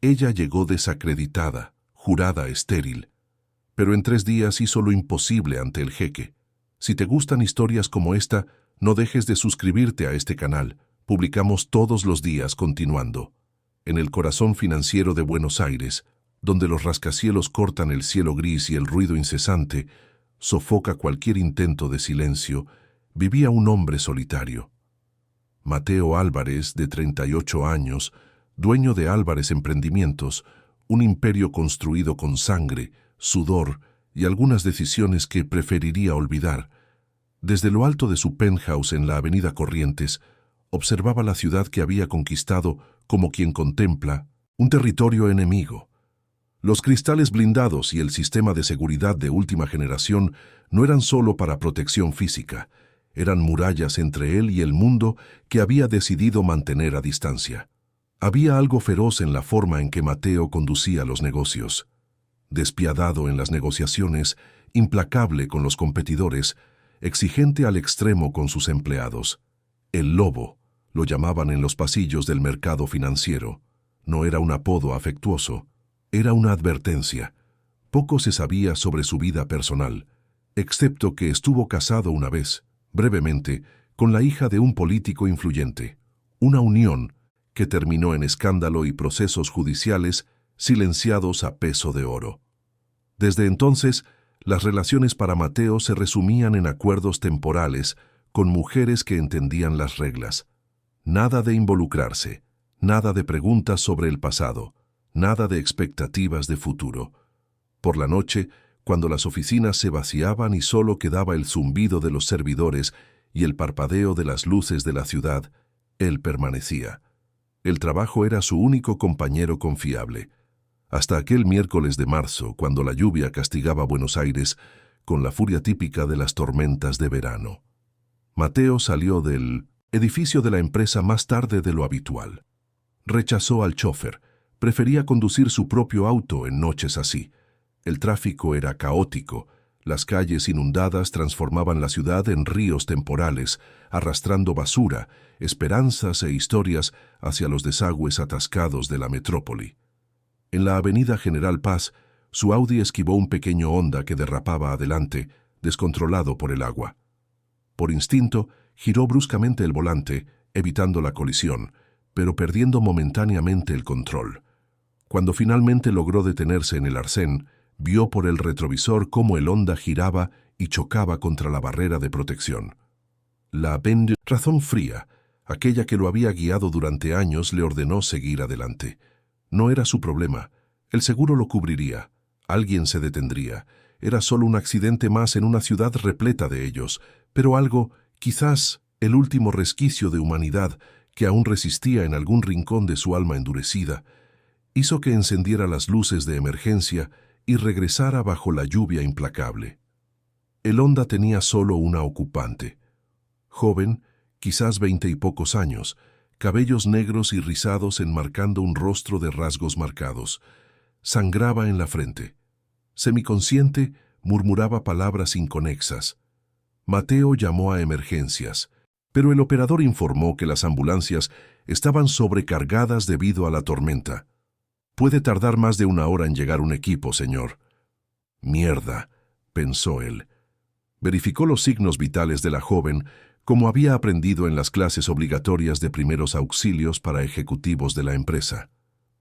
Ella llegó desacreditada, jurada estéril, pero en 3 días hizo lo imposible ante el jeque. Si te gustan historias como esta, no dejes de suscribirte a este canal. Publicamos todos los días continuando. En el corazón financiero de Buenos Aires, donde los rascacielos cortan el cielo gris y el ruido incesante sofoca cualquier intento de silencio, vivía un hombre solitario. Mateo Álvarez, de 38 años, dueño de Álvarez Emprendimientos, un imperio construido con sangre, sudor y algunas decisiones que preferiría olvidar. Desde lo alto de su penthouse en la avenida Corrientes, observaba la ciudad que había conquistado como quien contempla un territorio enemigo. Los cristales blindados y el sistema de seguridad de última generación no eran solo para protección física, eran murallas entre él y el mundo que había decidido mantener a distancia. Había algo feroz en la forma en que Mateo conducía los negocios. Despiadado en las negociaciones, implacable con los competidores, exigente al extremo con sus empleados. El lobo, lo llamaban en los pasillos del mercado financiero. No era un apodo afectuoso, era una advertencia. Poco se sabía sobre su vida personal, excepto que estuvo casado una vez, brevemente, con la hija de un político influyente. Una unión que terminó en escándalo y procesos judiciales silenciados a peso de oro. Desde entonces, las relaciones para Mateo se resumían en acuerdos temporales con mujeres que entendían las reglas. Nada de involucrarse, nada de preguntas sobre el pasado, nada de expectativas de futuro. Por la noche, cuando las oficinas se vaciaban y solo quedaba el zumbido de los servidores y el parpadeo de las luces de la ciudad, él permanecía. El trabajo era su único compañero confiable. Hasta aquel miércoles de marzo, cuando la lluvia castigaba Buenos Aires con la furia típica de las tormentas de verano. Mateo salió del edificio de la empresa más tarde de lo habitual. Rechazó al chofer, prefería conducir su propio auto en noches así. El tráfico era caótico, las calles inundadas transformaban la ciudad en ríos temporales, arrastrando basura, esperanzas e historias hacia los desagües atascados de la metrópoli. En la avenida General Paz, su Audi esquivó un pequeño Honda que derrapaba adelante, descontrolado por el agua. Por instinto, giró bruscamente el volante, evitando la colisión, pero perdiendo momentáneamente el control. Cuando finalmente logró detenerse en el arcén, vio por el retrovisor cómo el Honda giraba y chocaba contra la barrera de protección. La razón fría, aquella que lo había guiado durante años, le ordenó seguir adelante. No era su problema. El seguro lo cubriría. Alguien se detendría. Era solo un accidente más en una ciudad repleta de ellos, pero algo, quizás el último resquicio de humanidad que aún resistía en algún rincón de su alma endurecida, hizo que encendiera las luces de emergencia y regresara bajo la lluvia implacable. El Honda tenía solo una ocupante. Joven, quizás 20 y pocos años, cabellos negros y rizados enmarcando un rostro de rasgos marcados. Sangraba en la frente. Semiconsciente, murmuraba palabras inconexas. Mateo llamó a emergencias, pero el operador informó que las ambulancias estaban sobrecargadas debido a la tormenta. «Puede tardar más de 1 hora en llegar un equipo, señor». «Mierda», pensó él. Verificó los signos vitales de la joven, como había aprendido en las clases obligatorias de primeros auxilios para ejecutivos de la empresa.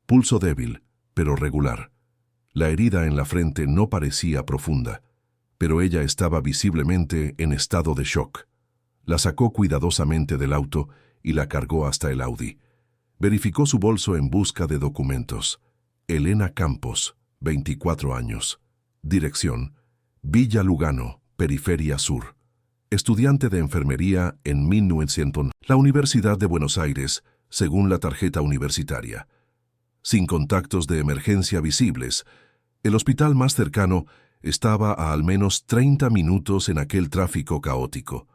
Pulso débil, pero regular. La herida en la frente no parecía profunda, pero ella estaba visiblemente en estado de shock. La sacó cuidadosamente del auto y la cargó hasta el Audi. Verificó su bolso en busca de documentos. Elena Campos, 24 años. Dirección: Villa Lugano, Periferia Sur. Estudiante de enfermería en 1900, la Universidad de Buenos Aires, según la tarjeta universitaria. Sin contactos de emergencia visibles, el hospital más cercano estaba a al menos 30 minutos en aquel tráfico caótico.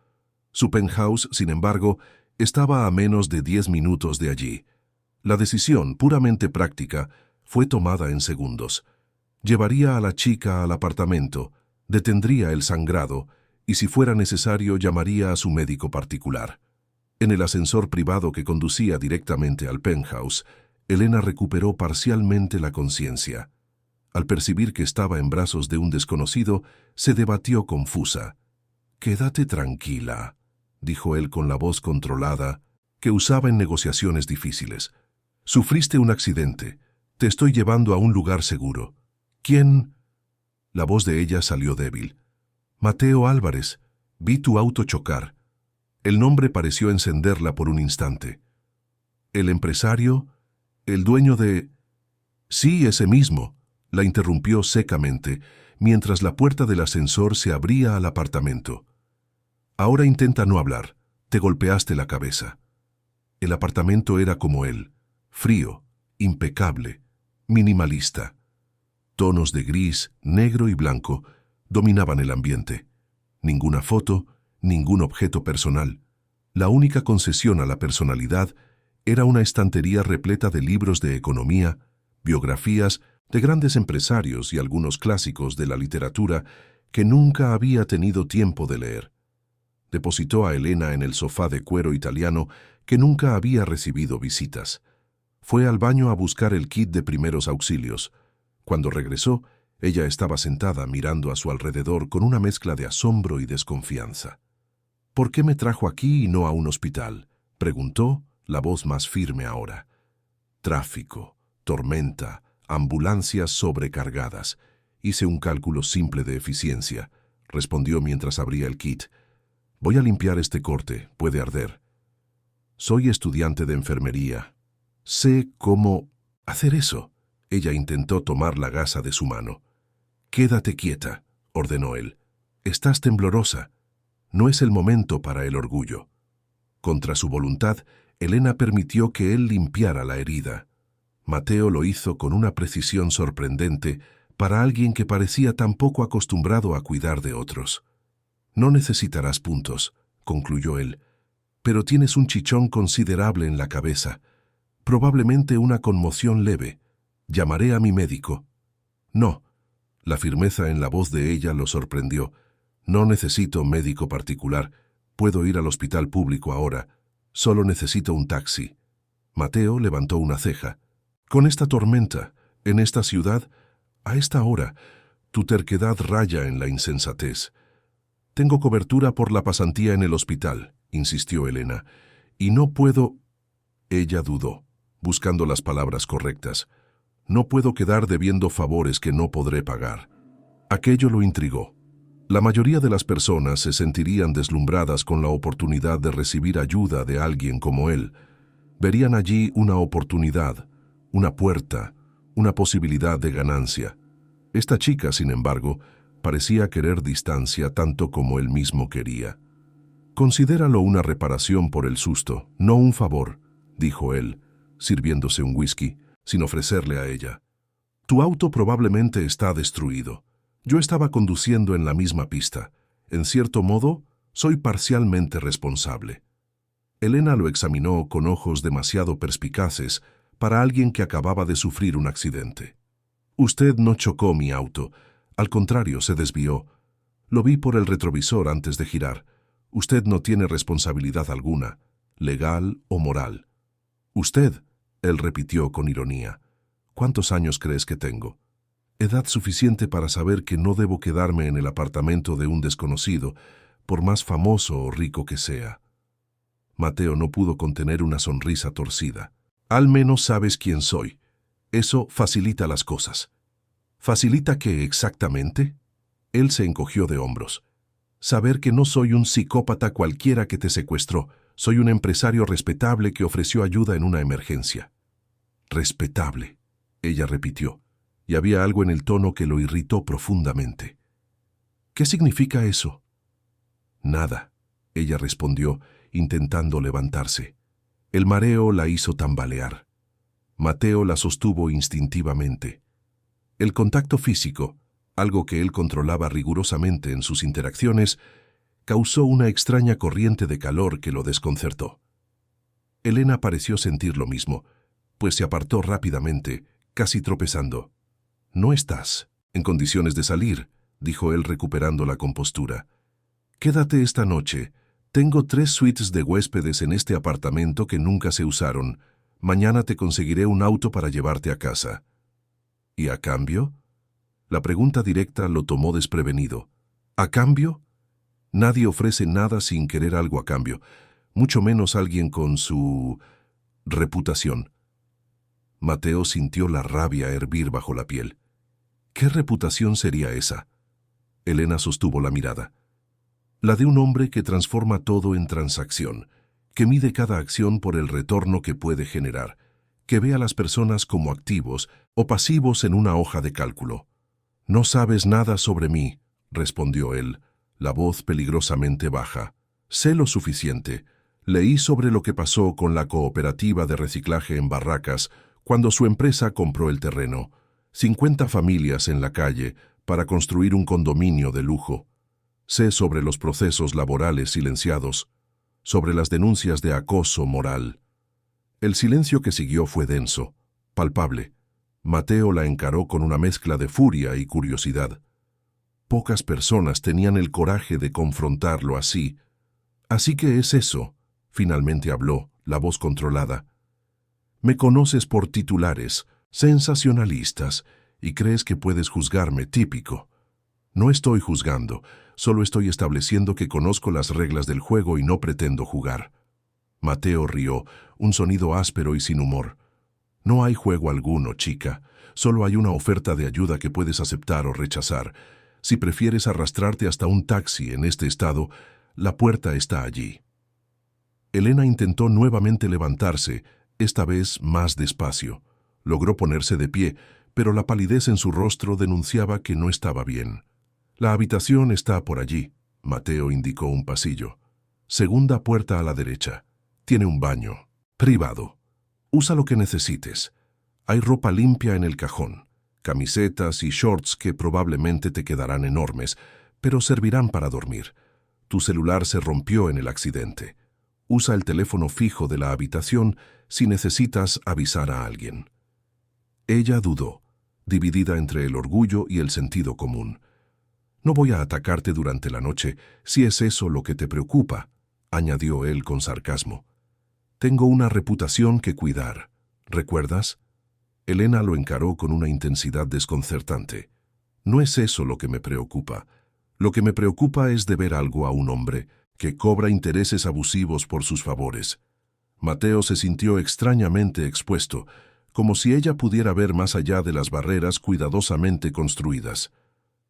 Su penthouse, sin embargo, estaba a menos de 10 minutos de allí. La decisión, puramente práctica, fue tomada en segundos. Llevaría a la chica al apartamento, detendría el sangrado y, si fuera necesario, llamaría a su médico particular. En el ascensor privado que conducía directamente al penthouse, Elena recuperó parcialmente la conciencia. Al percibir que estaba en brazos de un desconocido, se debatió confusa. «Quédate tranquila», dijo él con la voz controlada que usaba en negociaciones difíciles. «Sufriste un accidente. Te estoy llevando a un lugar seguro». «¿Quién?» La voz de ella salió débil. «Mateo Álvarez. Vi tu auto chocar». El nombre pareció encenderla por un instante. «¿El empresario? ¿El dueño de...?» «Sí, ese mismo», la interrumpió secamente, mientras la puerta del ascensor se abría al apartamento. «Ahora intenta no hablar. Te golpeaste la cabeza». El apartamento era como él, frío, impecable, minimalista. Tonos de gris, negro y blanco dominaban el ambiente. Ninguna foto, ningún objeto personal. La única concesión a la personalidad era una estantería repleta de libros de economía, biografías de grandes empresarios y algunos clásicos de la literatura que nunca había tenido tiempo de leer. Depositó a Elena en el sofá de cuero italiano que nunca había recibido visitas. Fue al baño a buscar el kit de primeros auxilios. Cuando regresó, ella estaba sentada mirando a su alrededor con una mezcla de asombro y desconfianza. «¿Por qué me trajo aquí y no a un hospital?», preguntó, la voz más firme ahora. «Tráfico, tormenta, ambulancias sobrecargadas. Hice un cálculo simple de eficiencia», respondió mientras abría el kit. «Voy a limpiar este corte, puede arder. Soy estudiante de enfermería. Sé cómo hacer eso». Ella intentó tomar la gasa de su mano. «Quédate quieta», ordenó él. «Estás temblorosa. No es el momento para el orgullo». Contra su voluntad, Elena permitió que él limpiara la herida. Mateo lo hizo con una precisión sorprendente para alguien que parecía tan poco acostumbrado a cuidar de otros. «No necesitarás puntos», concluyó él, «pero tienes un chichón considerable en la cabeza. Probablemente una conmoción leve. Llamaré a mi médico». «No». La firmeza en la voz de ella lo sorprendió. «No necesito médico particular. Puedo ir al hospital público ahora. Solo necesito un taxi». Mateo levantó una ceja. «Con esta tormenta, en esta ciudad, a esta hora, tu terquedad raya en la insensatez». «Tengo cobertura por la pasantía en el hospital», insistió Elena, «y no puedo...». Ella dudó, buscando las palabras correctas. «No puedo quedar debiendo favores que no podré pagar». Aquello lo intrigó. La mayoría de las personas se sentirían deslumbradas con la oportunidad de recibir ayuda de alguien como él. Verían allí una oportunidad, una puerta, una posibilidad de ganancia. Esta chica, sin embargo, parecía querer distancia tanto como él mismo quería. «Considéralo una reparación por el susto, no un favor», dijo él, sirviéndose un whisky, sin ofrecerle a ella. «Tu auto probablemente está destruido. Yo estaba conduciendo en la misma pista. En cierto modo, soy parcialmente responsable». Elena lo examinó con ojos demasiado perspicaces para alguien que acababa de sufrir un accidente. «Usted no chocó mi auto. Al contrario, se desvió. Lo vi por el retrovisor antes de girar. Usted no tiene responsabilidad alguna, legal o moral». «¿Usted?», él repitió con ironía. «¿Cuántos años crees que tengo?» «Edad suficiente para saber que no debo quedarme en el apartamento de un desconocido, por más famoso o rico que sea». Mateo no pudo contener una sonrisa torcida. «Al menos sabes quién soy. Eso facilita las cosas». «¿Facilita qué exactamente?». Él se encogió de hombros. «Saber que no soy un psicópata cualquiera que te secuestró. Soy un empresario respetable que ofreció ayuda en una emergencia». «Respetable», ella repitió, y había algo en el tono que lo irritó profundamente. «¿Qué significa eso?». «Nada», ella respondió, intentando levantarse. El mareo la hizo tambalear. Mateo la sostuvo instintivamente. El contacto físico, algo que él controlaba rigurosamente en sus interacciones, causó una extraña corriente de calor que lo desconcertó. Elena pareció sentir lo mismo, pues se apartó rápidamente, casi tropezando. «No estás en condiciones de salir», dijo él recuperando la compostura. «Quédate esta noche. Tengo 3 suites de huéspedes en este apartamento que nunca se usaron. Mañana te conseguiré un auto para llevarte a casa. ¿Y a cambio? La pregunta directa lo tomó desprevenido. ¿A cambio? Nadie ofrece nada sin querer algo a cambio, mucho menos alguien con su reputación. Mateo sintió la rabia hervir bajo la piel. ¿Qué reputación sería esa? Elena sostuvo la mirada. La de un hombre que transforma todo en transacción, que mide cada acción por el retorno que puede generar, que ve a las personas como activos o pasivos en una hoja de cálculo. No sabes nada sobre mí, respondió él, la voz peligrosamente baja. Sé lo suficiente. Leí sobre lo que pasó con la cooperativa de reciclaje en Barracas cuando su empresa compró el terreno. 50 familias en la calle para construir un condominio de lujo. Sé sobre los procesos laborales silenciados, sobre las denuncias de acoso moral. El silencio que siguió fue denso, palpable. Mateo la encaró con una mezcla de furia y curiosidad. Pocas personas tenían el coraje de confrontarlo así. Así que es eso, finalmente habló, la voz controlada. Me conoces por titulares, sensacionalistas, y crees que puedes juzgarme, típico. No estoy juzgando, solo estoy estableciendo que conozco las reglas del juego y no pretendo jugar. Mateo rió, un sonido áspero y sin humor. No hay juego alguno, chica. Solo hay una oferta de ayuda que puedes aceptar o rechazar. Si prefieres arrastrarte hasta un taxi en este estado, la puerta está allí. Elena intentó nuevamente levantarse, esta vez más despacio. Logró ponerse de pie, pero la palidez en su rostro denunciaba que no estaba bien. La habitación está por allí, Mateo indicó un pasillo. Segunda puerta a la derecha. Tiene un baño. Privado. Usa lo que necesites. Hay ropa limpia en el cajón. Camisetas y shorts que probablemente te quedarán enormes, pero servirán para dormir. Tu celular se rompió en el accidente. Usa el teléfono fijo de la habitación si necesitas avisar a alguien. Ella dudó, dividida entre el orgullo y el sentido común. No voy a atacarte durante la noche si es eso lo que te preocupa, añadió él con sarcasmo. Tengo una reputación que cuidar. ¿Recuerdas? Elena lo encaró con una intensidad desconcertante. No es eso lo que me preocupa. Lo que me preocupa es deber algo a un hombre que cobra intereses abusivos por sus favores. Mateo se sintió extrañamente expuesto, como si ella pudiera ver más allá de las barreras cuidadosamente construidas.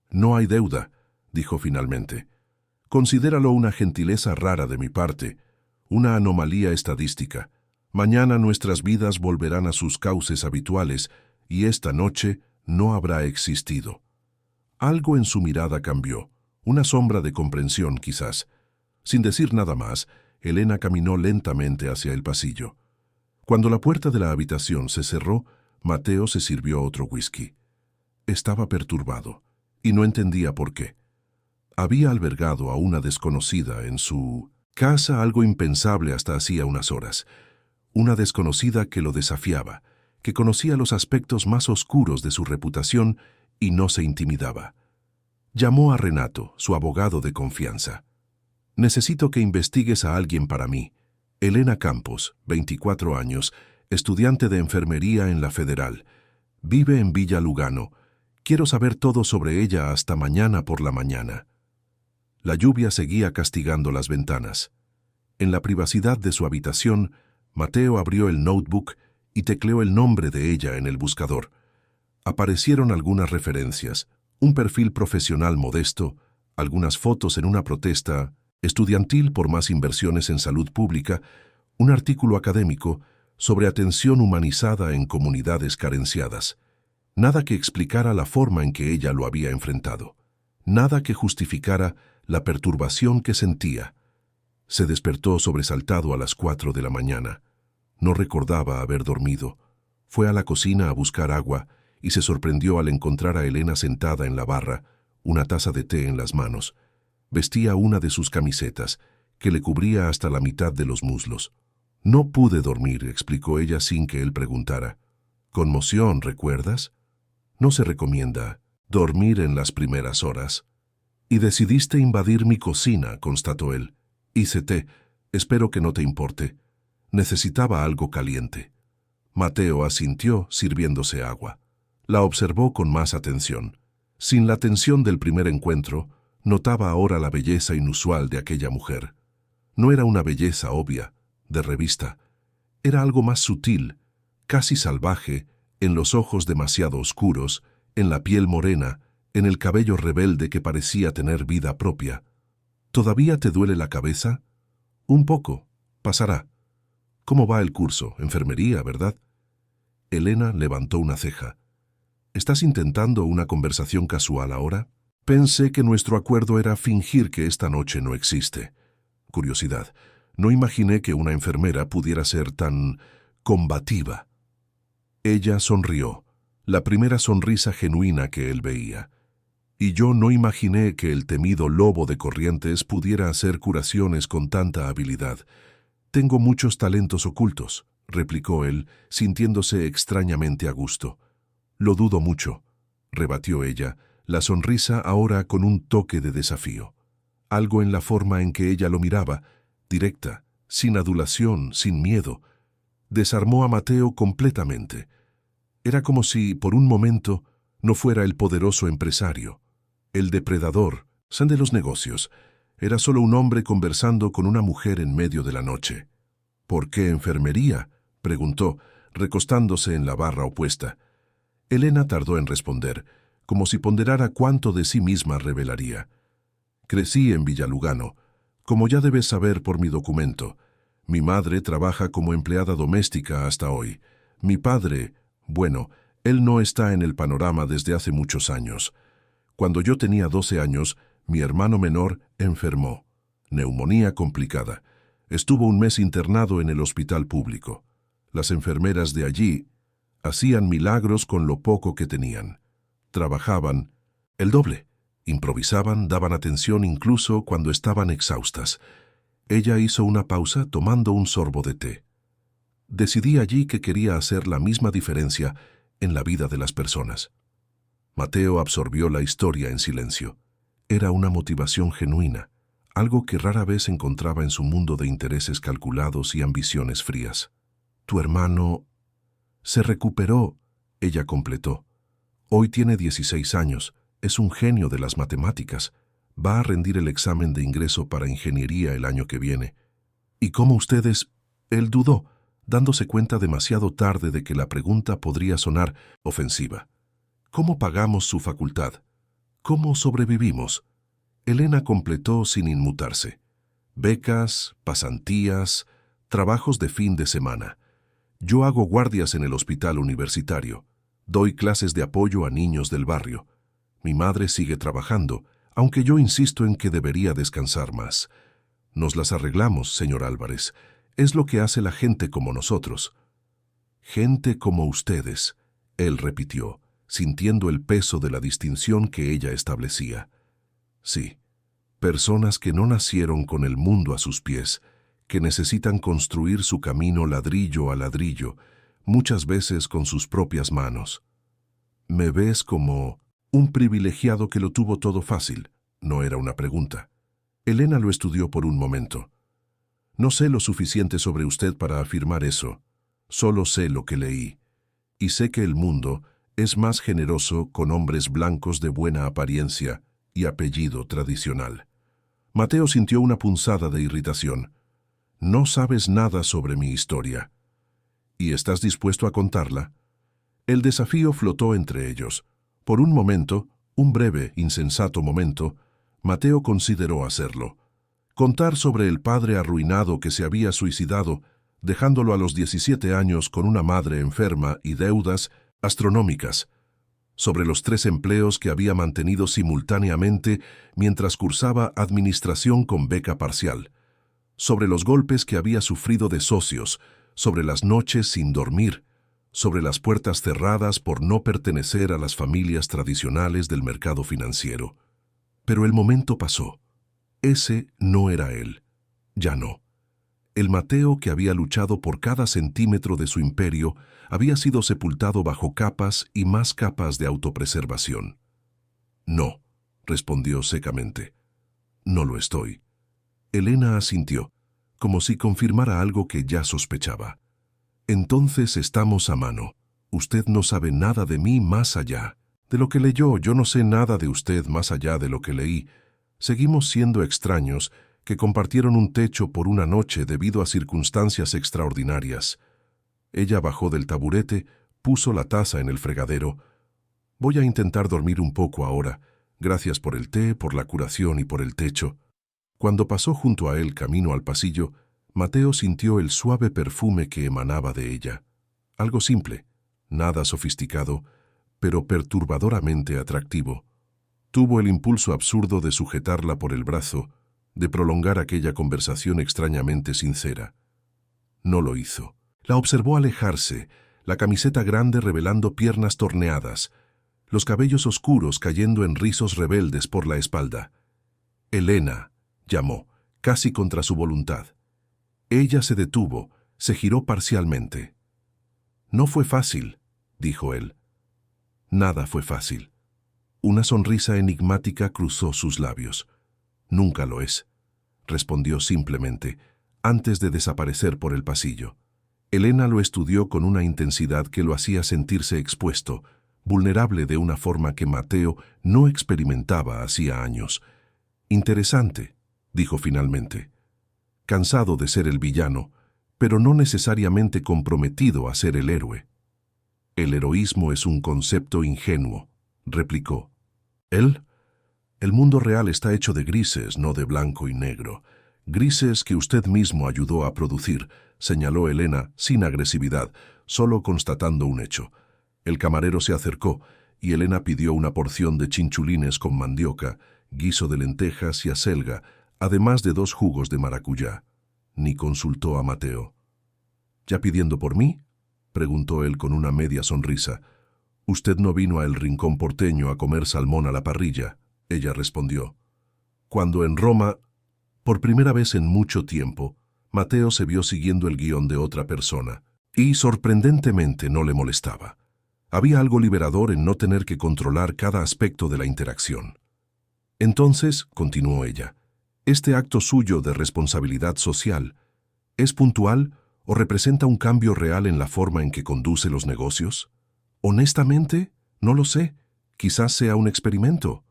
No hay deuda, dijo finalmente. Considéralo una gentileza rara de mi parte, una anomalía estadística. Mañana nuestras vidas volverán a sus cauces habituales y esta noche no habrá existido. Algo en su mirada cambió, una sombra de comprensión quizás. Sin decir nada más, Elena caminó lentamente hacia el pasillo. Cuando la puerta de la habitación se cerró, Mateo se sirvió otro whisky. Estaba perturbado, y no entendía por qué. Había albergado a una desconocida en su casa, algo impensable hasta hacía unas horas. Una desconocida que lo desafiaba, que conocía los aspectos más oscuros de su reputación y no se intimidaba. Llamó a Renato, su abogado de confianza. Necesito que investigues a alguien para mí. Elena Campos, 24 años, estudiante de enfermería en la Federal. Vive en Villa Lugano. Quiero saber todo sobre ella hasta mañana por la mañana. La lluvia seguía castigando las ventanas. En la privacidad de su habitación, Mateo abrió el notebook y tecleó el nombre de ella en el buscador. Aparecieron algunas referencias, un perfil profesional modesto, algunas fotos en una protesta estudiantil por más inversiones en salud pública, un artículo académico sobre atención humanizada en comunidades carenciadas. Nada que explicara la forma en que ella lo había enfrentado. Nada que justificara la perturbación que sentía. Se despertó sobresaltado a las 4 de la mañana. No recordaba haber dormido. Fue a la cocina a buscar agua y se sorprendió al encontrar a Elena sentada en la barra, una taza de té en las manos. Vestía una de sus camisetas, que le cubría hasta la mitad de los muslos. No pude dormir, explicó ella sin que él preguntara. Conmoción, ¿recuerdas? No se recomienda dormir en las primeras horas. Y decidiste invadir mi cocina, constató él. Hice té. Espero que no te importe. Necesitaba algo caliente. Mateo asintió, sirviéndose agua. La observó con más atención. Sin la tensión del primer encuentro, notaba ahora la belleza inusual de aquella mujer. No era una belleza obvia, de revista. Era algo más sutil, casi salvaje, en los ojos demasiado oscuros, en la piel morena, en el cabello rebelde que parecía tener vida propia. ¿Todavía te duele la cabeza? Un poco. Pasará. ¿Cómo va el curso? Enfermería, ¿verdad? Elena levantó una ceja. ¿Estás intentando una conversación casual ahora? Pensé que nuestro acuerdo era fingir que esta noche no existe. Curiosidad. No imaginé que una enfermera pudiera ser tan combativa. Ella sonrió, la primera sonrisa genuina que él veía. Y yo no imaginé que el temido lobo de Corrientes pudiera hacer curaciones con tanta habilidad. Tengo muchos talentos ocultos, replicó él, sintiéndose extrañamente a gusto. Lo dudo mucho, rebatió ella, la sonrisa ahora con un toque de desafío. Algo en la forma en que ella lo miraba, directa, sin adulación, sin miedo, desarmó a Mateo completamente. Era como si, por un momento, no fuera el poderoso empresario, el depredador, san de los negocios. Era solo un hombre conversando con una mujer en medio de la noche. ¿Por qué enfermería?, preguntó, recostándose en la barra opuesta. Elena tardó en responder, como si ponderara cuánto de sí misma revelaría. Crecí en Villalugano, como ya debes saber por mi documento. Mi madre trabaja como empleada doméstica hasta hoy. Mi padre, bueno, él no está en el panorama desde hace muchos años. Cuando yo tenía 12 años, mi hermano menor enfermó. Neumonía complicada. Estuvo un mes internado en el hospital público. Las enfermeras de allí hacían milagros con lo poco que tenían. Trabajaban el doble. Improvisaban, daban atención incluso cuando estaban exhaustas. Ella hizo una pausa tomando un sorbo de té. Decidí allí que quería hacer la misma diferencia en la vida de las personas. Mateo absorbió la historia en silencio. Era una motivación genuina, algo que rara vez encontraba en su mundo de intereses calculados y ambiciones frías. Tu hermano se recuperó, ella completó. Hoy tiene 16 años, es un genio de las matemáticas. Va a rendir el examen de ingreso para ingeniería el año que viene. ¿Y cómo ustedes? Él dudó, dándose cuenta demasiado tarde de que la pregunta podría sonar ofensiva. ¿Cómo pagamos su facultad? ¿Cómo sobrevivimos? Elena completó sin inmutarse. Becas, pasantías, trabajos de fin de semana. Yo hago guardias en el hospital universitario. Doy clases de apoyo a niños del barrio. Mi madre sigue trabajando, aunque yo insisto en que debería descansar más. Nos las arreglamos, señor Álvarez. Es lo que hace la gente como nosotros. Gente como ustedes, él repitió, sintiendo el peso de la distinción que ella establecía. Sí, personas que no nacieron con el mundo a sus pies, que necesitan construir su camino ladrillo a ladrillo, muchas veces con sus propias manos. ¿Me ves como un privilegiado que lo tuvo todo fácil? No era una pregunta. Elena lo estudió por un momento. No sé lo suficiente sobre usted para afirmar eso. Solo sé lo que leí. Y sé que el mundo es más generoso con hombres blancos de buena apariencia y apellido tradicional. Mateo sintió una punzada de irritación. No sabes nada sobre mi historia. ¿Y estás dispuesto a contarla? El desafío flotó entre ellos. Por un momento, un breve, insensato momento, Mateo consideró hacerlo. Contar sobre el padre arruinado que se había suicidado, dejándolo a los 17 años con una madre enferma y deudas astronómicas. Sobre los 3 empleos que había mantenido simultáneamente mientras cursaba administración con beca parcial. Sobre los golpes que había sufrido de socios, sobre las noches sin dormir, sobre las puertas cerradas por no pertenecer a las familias tradicionales del mercado financiero. Pero el momento pasó. Ese no era él. Ya no. El Mateo que había luchado por cada centímetro de su imperio había sido sepultado bajo capas y más capas de autopreservación. No, respondió secamente. No lo estoy. Elena asintió, como si confirmara algo que ya sospechaba. Entonces estamos a mano. Usted no sabe nada de mí más allá de lo que leyó. Yo no sé nada de usted más allá de lo que leí. Seguimos siendo extraños que compartieron un techo por una noche debido a circunstancias extraordinarias. Ella bajó del taburete, puso la taza en el fregadero. Voy a intentar dormir un poco ahora. Gracias por el té, por la curación y por el techo. Cuando pasó junto a él camino al pasillo, Mateo sintió el suave perfume que emanaba de ella. Algo simple, nada sofisticado, pero perturbadoramente atractivo. Tuvo el impulso absurdo de sujetarla por el brazo, de prolongar aquella conversación extrañamente sincera. No lo hizo. La observó alejarse, la camiseta grande revelando piernas torneadas, los cabellos oscuros cayendo en rizos rebeldes por la espalda. «Elena», llamó, casi contra su voluntad. Ella se detuvo, se giró parcialmente. «No fue fácil», dijo él. «Nada fue fácil». Una sonrisa enigmática cruzó sus labios. «Nunca lo es», respondió simplemente, antes de desaparecer por el pasillo. Elena lo estudió con una intensidad que lo hacía sentirse expuesto, vulnerable de una forma que Mateo no experimentaba hacía años. «Interesante», dijo finalmente. Cansado de ser el villano, pero no necesariamente comprometido a ser el héroe. «El heroísmo es un concepto ingenuo», replicó. «¿Él? El mundo real está hecho de grises, no de blanco y negro. Grises que usted mismo ayudó a producir», señaló Elena sin agresividad, solo constatando un hecho. El camarero se acercó y Elena pidió una porción de chinchulines con mandioca, guiso de lentejas y acelga, además de 2 jugos de maracuyá. Ni consultó a Mateo. «¿Ya pidiendo por mí?», preguntó él con una media sonrisa. «Usted no vino a El Rincón Porteño a comer salmón a la parrilla», ella respondió. Cuando en Roma, por primera vez en mucho tiempo, Mateo se vio siguiendo el guión de otra persona, y sorprendentemente no le molestaba. Había algo liberador en no tener que controlar cada aspecto de la interacción. «Entonces», continuó ella, «este acto suyo de responsabilidad social, ¿es puntual o representa un cambio real en la forma en que conduce los negocios? Honestamente, no lo sé. Quizás sea un experimento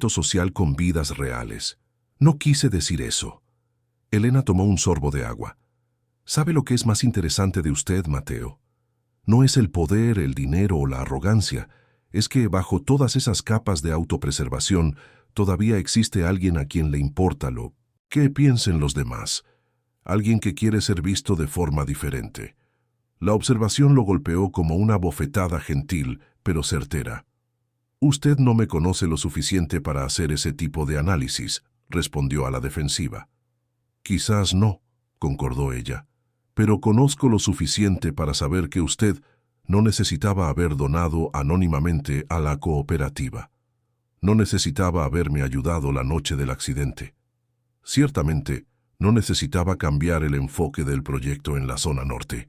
social con vidas reales. No quise decir eso». Elena tomó un sorbo de agua. «¿Sabe lo que es más interesante de usted, Mateo? No es el poder, el dinero o la arrogancia. Es que bajo todas esas capas de autopreservación todavía existe alguien a quien le importa lo que piensen los demás. Alguien que quiere ser visto de forma diferente». La observación lo golpeó como una bofetada gentil, pero certera. «Usted no me conoce lo suficiente para hacer ese tipo de análisis», respondió a la defensiva. «Quizás no», concordó ella, «pero conozco lo suficiente para saber que usted no necesitaba haber donado anónimamente a la cooperativa. No necesitaba haberme ayudado la noche del accidente. Ciertamente, no necesitaba cambiar el enfoque del proyecto en la zona norte.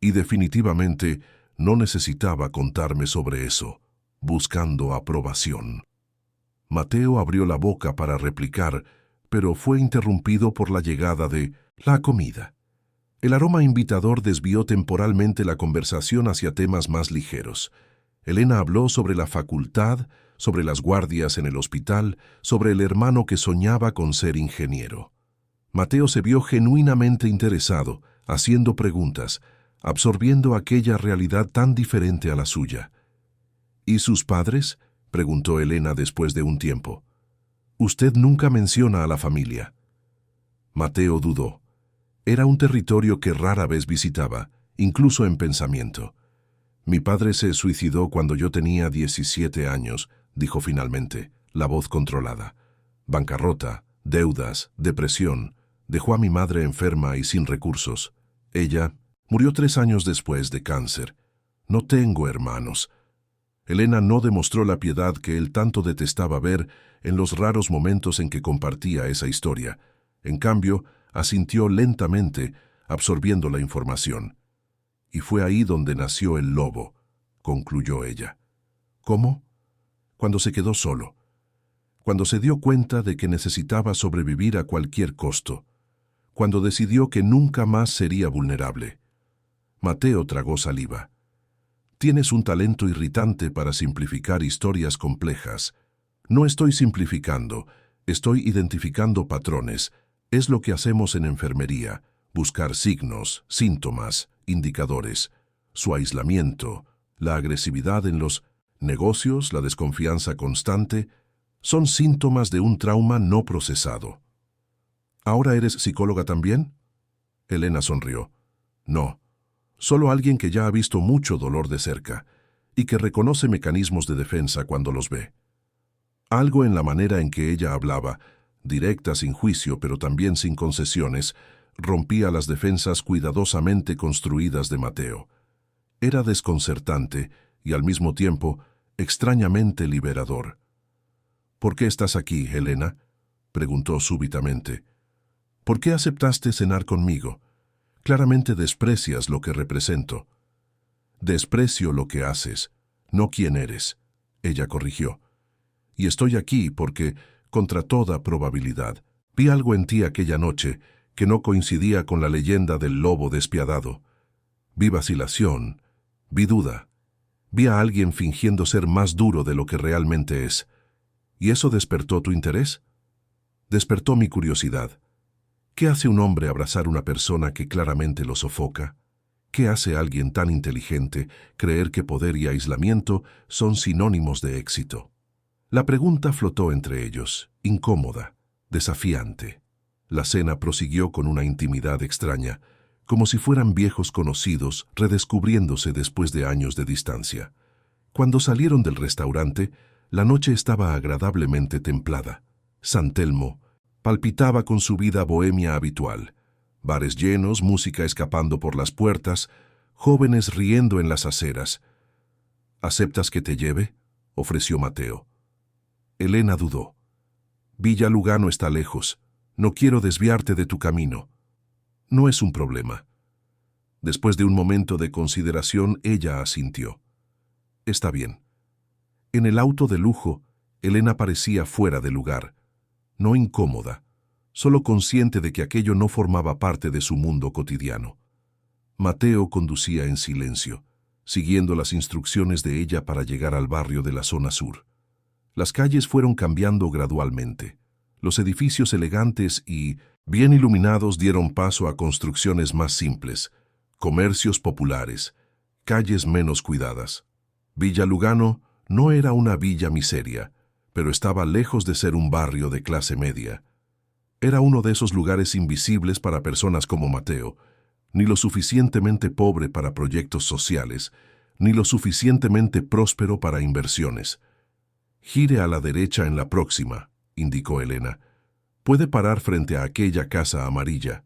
Y definitivamente no necesitaba contarme sobre eso, buscando aprobación». Mateo abrió la boca para replicar, pero fue interrumpido por la llegada de la comida. El aroma invitador desvió temporalmente la conversación hacia temas más ligeros. Elena habló sobre la facultad, sobre las guardias en el hospital, sobre el hermano que soñaba con ser ingeniero. Mateo se vio genuinamente interesado, haciendo preguntas, absorbiendo aquella realidad tan diferente a la suya. «¿Y sus padres?», preguntó Elena después de un tiempo. «Usted nunca menciona a la familia». Mateo dudó. Era un territorio que rara vez visitaba, incluso en pensamiento. «Mi padre se suicidó cuando yo tenía 17 años», dijo finalmente, la voz controlada. «Bancarrota, deudas, depresión. Dejó a mi madre enferma y sin recursos. Ella murió 3 años después de cáncer. No tengo hermanos». Elena no demostró la piedad que él tanto detestaba ver en los raros momentos en que compartía esa historia. En cambio, asintió lentamente, absorbiendo la información. «Y fue ahí donde nació el lobo», concluyó ella. «¿Cómo?». «Cuando se quedó solo. Cuando se dio cuenta de que necesitaba sobrevivir a cualquier costo. Cuando decidió que nunca más sería vulnerable. Mateo tragó saliva. Tienes un talento irritante para simplificar historias complejas. No estoy simplificando, estoy identificando patrones. Es lo que hacemos en enfermería, buscar signos, síntomas, indicadores. Su aislamiento, la agresividad en los negocios, la desconfianza constante, son síntomas de un trauma no procesado. ¿Ahora eres psicóloga también? Elena sonrió. No, solo alguien que ya ha visto mucho dolor de cerca y que reconoce mecanismos de defensa cuando los ve. Algo en la manera en que ella hablaba, directa sin juicio pero también sin concesiones, rompía las defensas cuidadosamente construidas de Mateo. Era desconcertante y al mismo tiempo extrañamente liberador. ¿Por qué estás aquí, Elena?, preguntó súbitamente. ¿Por qué aceptaste cenar conmigo? Claramente desprecias lo que represento. Desprecio lo que haces, no quién eres, ella corrigió. Y estoy aquí porque, contra toda probabilidad, vi algo en ti aquella noche que no coincidía con la leyenda del lobo despiadado. Vi vacilación, vi duda, vi a alguien fingiendo ser más duro de lo que realmente es. ¿Y eso despertó tu interés? Despertó mi curiosidad. ¿Qué hace un hombre abrazar una persona que claramente lo sofoca? ¿Qué hace alguien tan inteligente creer que poder y aislamiento son sinónimos de éxito? La pregunta flotó entre ellos, incómoda, desafiante. La cena prosiguió con una intimidad extraña, como si fueran viejos conocidos redescubriéndose después de años de distancia. Cuando salieron del restaurante, la noche estaba agradablemente templada. San Telmo palpitaba con su vida bohemia habitual. Bares llenos, música escapando por las puertas, jóvenes riendo en las aceras. ¿Aceptas que te lleve?, ofreció Mateo. Elena dudó. Villa Lugano está lejos. No quiero desviarte de tu camino. No es un problema. Después de un momento de consideración, ella asintió. Está bien. En el auto de lujo, Elena parecía fuera de lugar, no incómoda, solo consciente de que aquello no formaba parte de su mundo cotidiano. Mateo conducía en silencio, siguiendo las instrucciones de ella para llegar al barrio de la zona sur. Las calles fueron cambiando gradualmente. Los edificios elegantes y bien iluminados dieron paso a construcciones más simples, comercios populares, calles menos cuidadas. Villa Lugano no era una villa miseria, pero estaba lejos de ser un barrio de clase media. Era uno de esos lugares invisibles para personas como Mateo, ni lo suficientemente pobre para proyectos sociales, ni lo suficientemente próspero para inversiones. Gire a la derecha en la próxima, indicó Elena. Puede parar frente a aquella casa amarilla.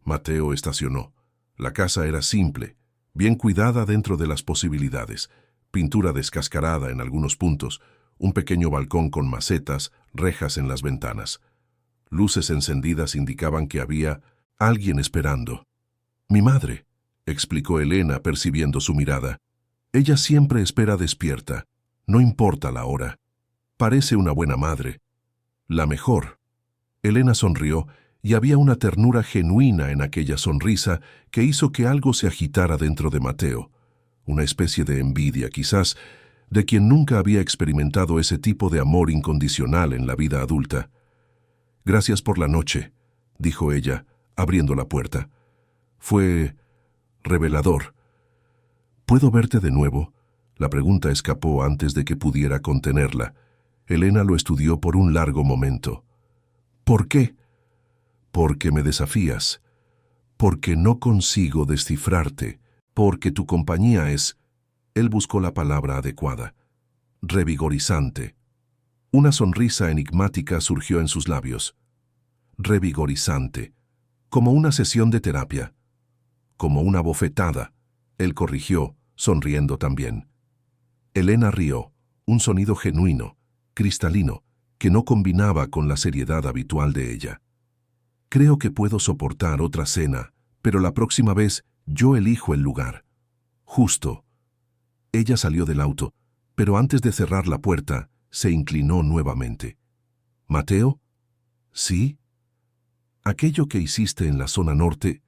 Mateo estacionó. La casa era simple, bien cuidada dentro de las posibilidades. Pintura descascarada en algunos puntos, un pequeño balcón con macetas, rejas en las ventanas. Luces encendidas indicaban que había alguien esperando. «Mi madre», explicó Elena percibiendo su mirada. «Ella siempre espera despierta, no importa la hora. Parece una buena madre. La mejor». Elena sonrió y había una ternura genuina en aquella sonrisa que hizo que algo se agitara dentro de Mateo. Una especie de envidia, quizás, de quien nunca había experimentado ese tipo de amor incondicional en la vida adulta. «Gracias por la noche», dijo ella, abriendo la puerta. «Fue revelador». «¿Puedo verte de nuevo?». La pregunta escapó antes de que pudiera contenerla. Elena lo estudió por un largo momento. «¿Por qué?». «Porque me desafías. Porque no consigo descifrarte. Porque tu compañía es...». Él buscó la palabra adecuada. «Revigorizante». Una sonrisa enigmática surgió en sus labios. «Revigorizante. Como una sesión de terapia». «Como una bofetada», él corrigió, sonriendo también. Elena rió, un sonido genuino, cristalino, que no combinaba con la seriedad habitual de ella. «Creo que puedo soportar otra cena, pero la próxima vez yo elijo el lugar». «Justo». Ella salió del auto, pero antes de cerrar la puerta, se inclinó nuevamente. «¿Mateo?» «¿Sí?» «Aquello que hiciste en la zona norte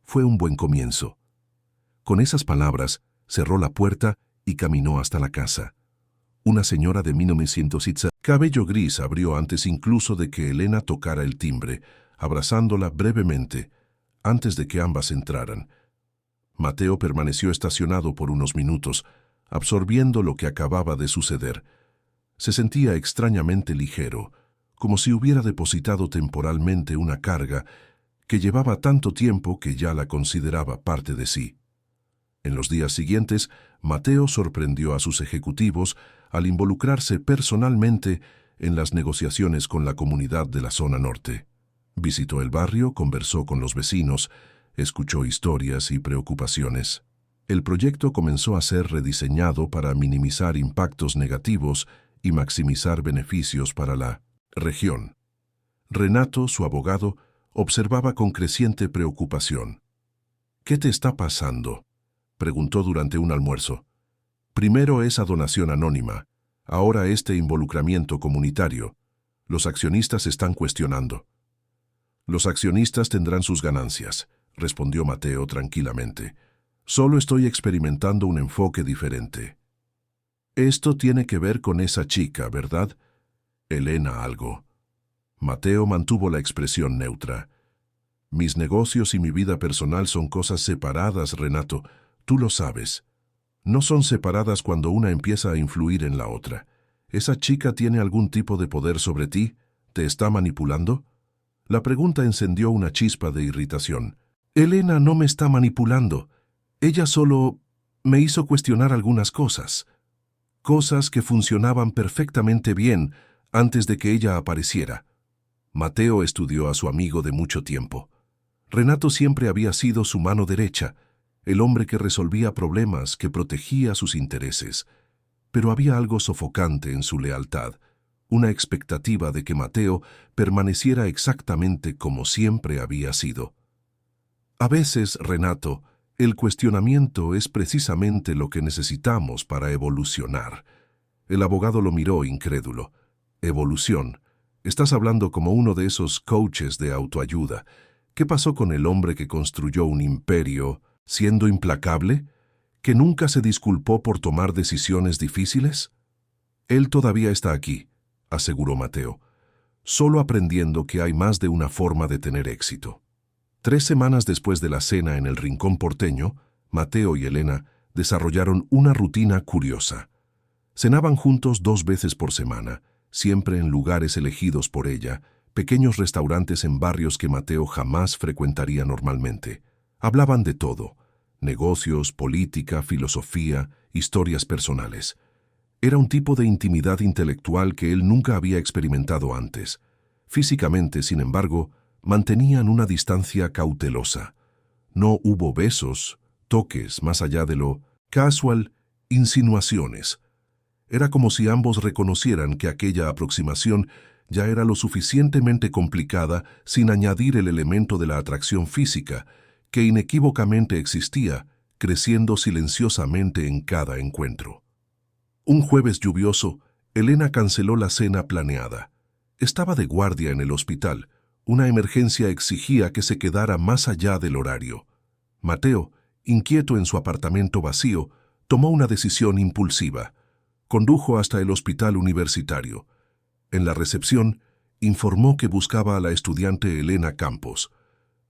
fue un buen comienzo». Con esas palabras, cerró la puerta y caminó hasta la casa. Una señora de 1900, cabello gris, abrió antes incluso de que Elena tocara el timbre, abrazándola brevemente, antes de que ambas entraran. Mateo permaneció estacionado por unos minutos, absorbiendo lo que acababa de suceder. Se sentía extrañamente ligero, como si hubiera depositado temporalmente una carga que llevaba tanto tiempo que ya la consideraba parte de sí. En los días siguientes, Mateo sorprendió a sus ejecutivos al involucrarse personalmente en las negociaciones con la comunidad de la zona norte. Visitó el barrio, conversó con los vecinos, escuchó historias y preocupaciones. El proyecto comenzó a ser rediseñado para minimizar impactos negativos y maximizar beneficios para la región. Renato, su abogado, observaba con creciente preocupación. «¿Qué te está pasando?», preguntó durante un almuerzo. «Primero esa donación anónima, ahora este involucramiento comunitario. Los accionistas están cuestionando». «Los accionistas tendrán sus ganancias», respondió Mateo tranquilamente. «Solo estoy experimentando un enfoque diferente». «Esto tiene que ver con esa chica, ¿verdad?» «Elena algo». Mateo mantuvo la expresión neutra. «Mis negocios y mi vida personal son cosas separadas, Renato. Tú lo sabes. No son separadas cuando una empieza a influir en la otra. ¿Esa chica tiene algún tipo de poder sobre ti? ¿Te está manipulando?» La pregunta encendió una chispa de irritación. «Elena no me está manipulando. Ella solo me hizo cuestionar algunas cosas. Cosas que funcionaban perfectamente bien antes de que ella apareciera». Mateo estudió a su amigo de mucho tiempo. Renato siempre había sido su mano derecha, el hombre que resolvía problemas, que protegía sus intereses. Pero había algo sofocante en su lealtad, una expectativa de que Mateo permaneciera exactamente como siempre había sido. A veces, Renato, el cuestionamiento es precisamente lo que necesitamos para evolucionar. El abogado lo miró incrédulo. «¿Evolución? Estás hablando como uno de esos coaches de autoayuda. ¿Qué pasó con el hombre que construyó un imperio siendo implacable? ¿Que nunca se disculpó por tomar decisiones difíciles?» «Él todavía está aquí», aseguró Mateo, «solo aprendiendo que hay más de una forma de tener éxito». 3 semanas después de la cena en el Rincón Porteño, Mateo y Elena desarrollaron una rutina curiosa. Cenaban juntos 2 veces por semana, siempre en lugares elegidos por ella, pequeños restaurantes en barrios que Mateo jamás frecuentaría normalmente. Hablaban de todo: negocios, política, filosofía, historias personales. Era un tipo de intimidad intelectual que él nunca había experimentado antes. Físicamente, sin embargo, mantenían una distancia cautelosa. No hubo besos, toques, más allá de lo casual, insinuaciones. Era como si ambos reconocieran que aquella aproximación ya era lo suficientemente complicada sin añadir el elemento de la atracción física, que inequívocamente existía, creciendo silenciosamente en cada encuentro. Un jueves lluvioso, Elena canceló la cena planeada. Estaba de guardia en el hospital. Una emergencia exigía que se quedara más allá del horario. Mateo, inquieto en su apartamento vacío, tomó una decisión impulsiva. Condujo hasta el hospital universitario. En la recepción, informó que buscaba a la estudiante Elena Campos.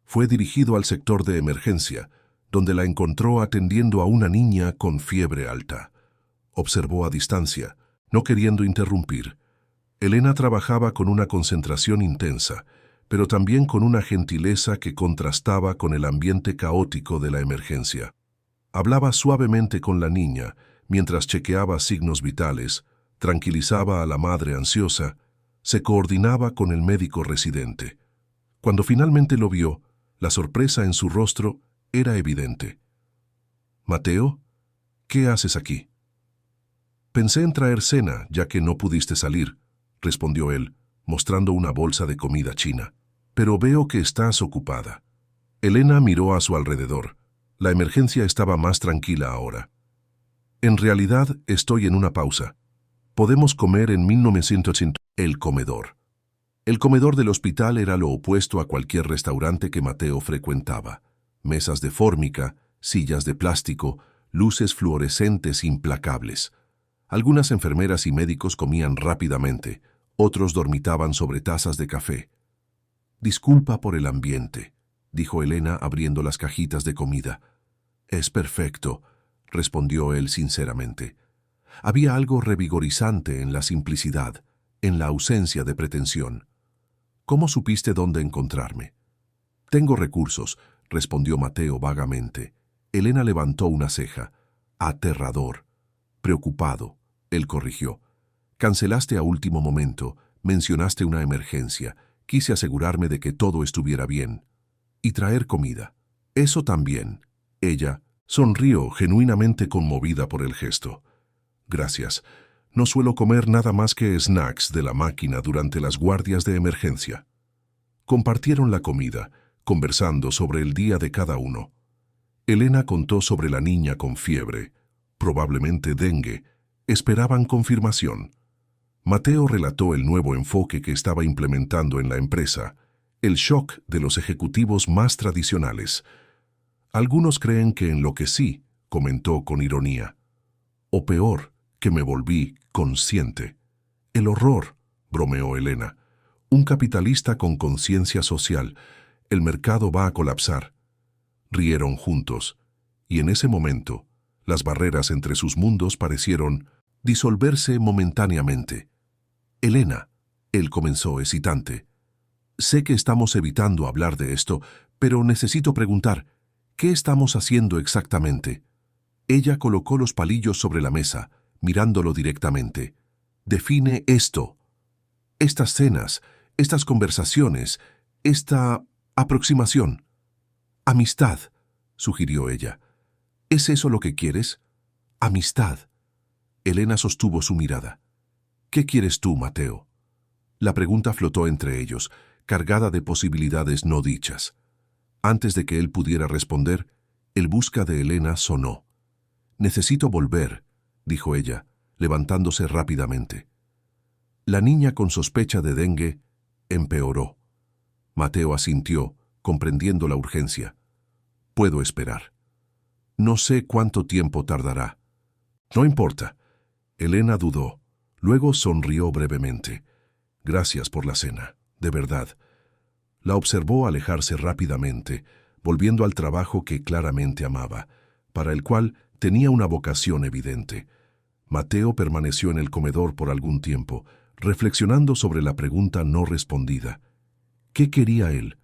Fue dirigido al sector de emergencia, donde la encontró atendiendo a una niña con fiebre alta. Observó a distancia, no queriendo interrumpir. Elena trabajaba con una concentración intensa, pero también con una gentileza que contrastaba con el ambiente caótico de la emergencia. Hablaba suavemente con la niña, mientras chequeaba signos vitales, tranquilizaba a la madre ansiosa, se coordinaba con el médico residente. Cuando finalmente lo vio, la sorpresa en su rostro era evidente. «Mateo, ¿qué haces aquí?» «Pensé en traer cena, ya que no pudiste salir», respondió él, mostrando una bolsa de comida china. «Pero veo que estás ocupada». Elena miró a su alrededor. La emergencia estaba más tranquila ahora. «En realidad, estoy en una pausa. Podemos comer en 1980. El comedor. El comedor del hospital era lo opuesto a cualquier restaurante que Mateo frecuentaba. Mesas de fórmica, sillas de plástico, luces fluorescentes implacables. Algunas enfermeras y médicos comían rápidamente, otros dormitaban sobre tazas de café. «Disculpa por el ambiente», dijo Elena abriendo las cajitas de comida. «Es perfecto», respondió él sinceramente. Había algo revigorizante en la simplicidad, en la ausencia de pretensión. «¿Cómo supiste dónde encontrarme?» «Tengo recursos», respondió Mateo vagamente. Elena levantó una ceja. «Aterrador». Preocupado, él corrigió. «Cancelaste a último momento, mencionaste una emergencia. Quise asegurarme de que todo estuviera bien. Y traer comida. Eso también». Ella sonrió, genuinamente conmovida por el gesto. «Gracias. No suelo comer nada más que snacks de la máquina durante las guardias de emergencia». Compartieron la comida, conversando sobre el día de cada uno. Elena contó sobre la niña con fiebre, probablemente dengue. Esperaban confirmación. Mateo relató el nuevo enfoque que estaba implementando en la empresa, el shock de los ejecutivos más tradicionales. «Algunos creen que enloquecí», comentó con ironía. «O peor, que me volví consciente». «El horror», bromeó Elena. «Un capitalista con conciencia social. El mercado va a colapsar». Rieron juntos, y en ese momento, las barreras entre sus mundos parecieron disolverse momentáneamente. «Elena», él comenzó hesitante, «sé que estamos evitando hablar de esto, pero necesito preguntar, ¿qué estamos haciendo exactamente?» Ella colocó los palillos sobre la mesa, mirándolo directamente. «Define esto. Estas cenas, estas conversaciones, esta aproximación». «Amistad», sugirió ella. «¿Es eso lo que quieres?» «Amistad». Elena sostuvo su mirada. «¿Qué quieres tú, Mateo?» La pregunta flotó entre ellos, cargada de posibilidades no dichas. Antes de que él pudiera responder, el busca de Elena sonó. «Necesito volver», dijo ella, levantándose rápidamente. La niña con sospecha de dengue empeoró. Mateo asintió, comprendiendo la urgencia. «Puedo esperar. No sé cuánto tiempo tardará». «No importa». Elena dudó. Luego sonrió brevemente. «Gracias por la cena, de verdad». La observó alejarse rápidamente, volviendo al trabajo que claramente amaba, para el cual tenía una vocación evidente. Mateo permaneció en el comedor por algún tiempo, reflexionando sobre la pregunta no respondida. ¿Qué quería él?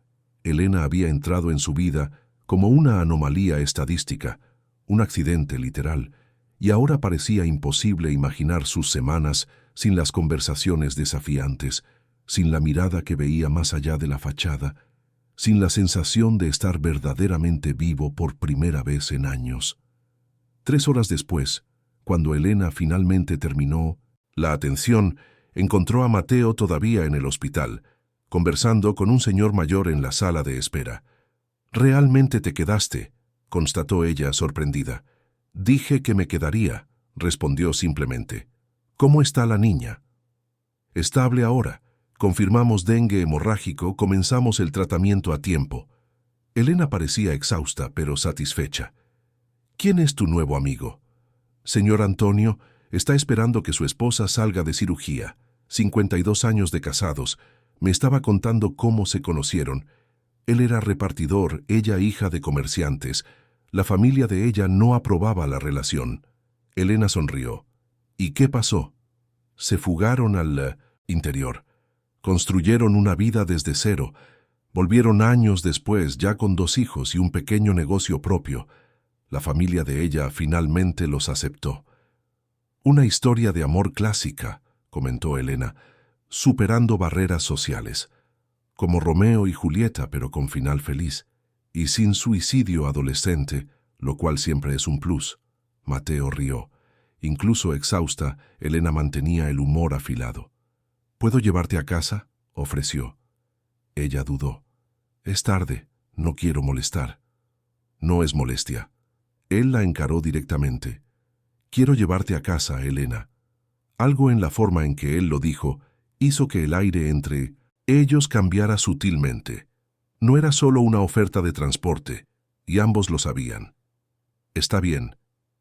Elena había entrado en su vida como una anomalía estadística, un accidente literal, y ahora parecía imposible imaginar sus semanas sin las conversaciones desafiantes, sin la mirada que veía más allá de la fachada, sin la sensación de estar verdaderamente vivo por primera vez en años. 3 horas después, cuando Elena finalmente terminó la atención, encontró a Mateo todavía en el hospital, conversando con un señor mayor en la sala de espera. «Realmente te quedaste», constató ella sorprendida. «Dije que me quedaría», respondió simplemente. «¿Cómo está la niña?» «Estable ahora. Confirmamos dengue hemorrágico, comenzamos el tratamiento a tiempo». Elena parecía exhausta, pero satisfecha. «¿Quién es tu nuevo amigo?» «Señor Antonio, está esperando que su esposa salga de cirugía. 52 años de casados. Me estaba contando cómo se conocieron. Él era repartidor, ella hija de comerciantes. La familia de ella no aprobaba la relación». Elena sonrió. «¿Y qué pasó?» «Se fugaron al interior. Construyeron una vida desde cero. Volvieron años después, ya con 2 hijos y un pequeño negocio propio. La familia de ella finalmente los aceptó». «Una historia de amor clásica», comentó Elena, «superando barreras sociales. Como Romeo y Julieta, pero con final feliz. Y sin suicidio adolescente, lo cual siempre es un plus». Mateo rió. Incluso exhausta, Elena mantenía el humor afilado. «¿Puedo llevarte a casa?», ofreció. Ella dudó. «Es tarde, no quiero molestar». «No es molestia». Él la encaró directamente. «Quiero llevarte a casa, Elena». Algo en la forma en que él lo dijo hizo que el aire entre ellos cambiara sutilmente. No era solo una oferta de transporte, y ambos lo sabían. Está bien,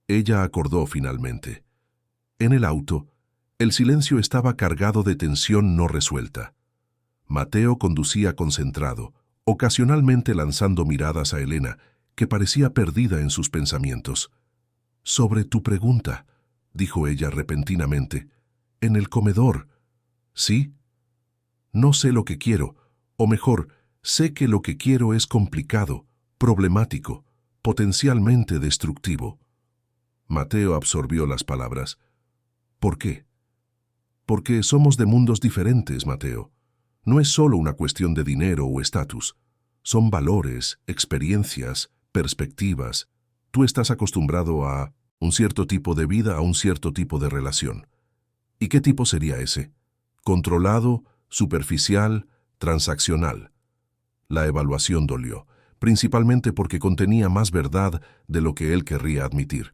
ella acordó finalmente. En el auto, el silencio estaba cargado de tensión no resuelta. Mateo conducía concentrado, ocasionalmente lanzando miradas a Elena, que parecía perdida en sus pensamientos. «Sobre tu pregunta», dijo ella repentinamente, «en el comedor». «¿Sí? No sé lo que quiero, o mejor, sé que lo que quiero es complicado, problemático, potencialmente destructivo». Mateo absorbió las palabras. «¿Por qué?» «Porque somos de mundos diferentes, Mateo. No es solo una cuestión de dinero o estatus. Son valores, experiencias, perspectivas. Tú estás acostumbrado a un cierto tipo de vida, a un cierto tipo de relación. ¿Y qué tipo sería ese? Controlado, superficial, transaccional». La evaluación dolió, principalmente porque contenía más verdad de lo que él querría admitir.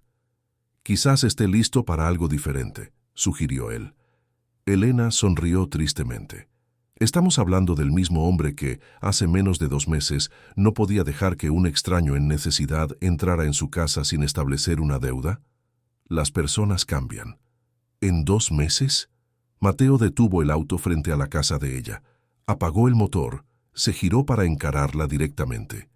«Quizás esté listo para algo diferente», sugirió él. Elena sonrió tristemente. «Estamos hablando del mismo hombre que, hace menos de 2 meses, no podía dejar que un extraño en necesidad entrara en su casa sin establecer una deuda». Las personas cambian. ¿En 2 meses? Mateo detuvo el auto frente a la casa de ella. Apagó el motor, se giró para encararla directamente.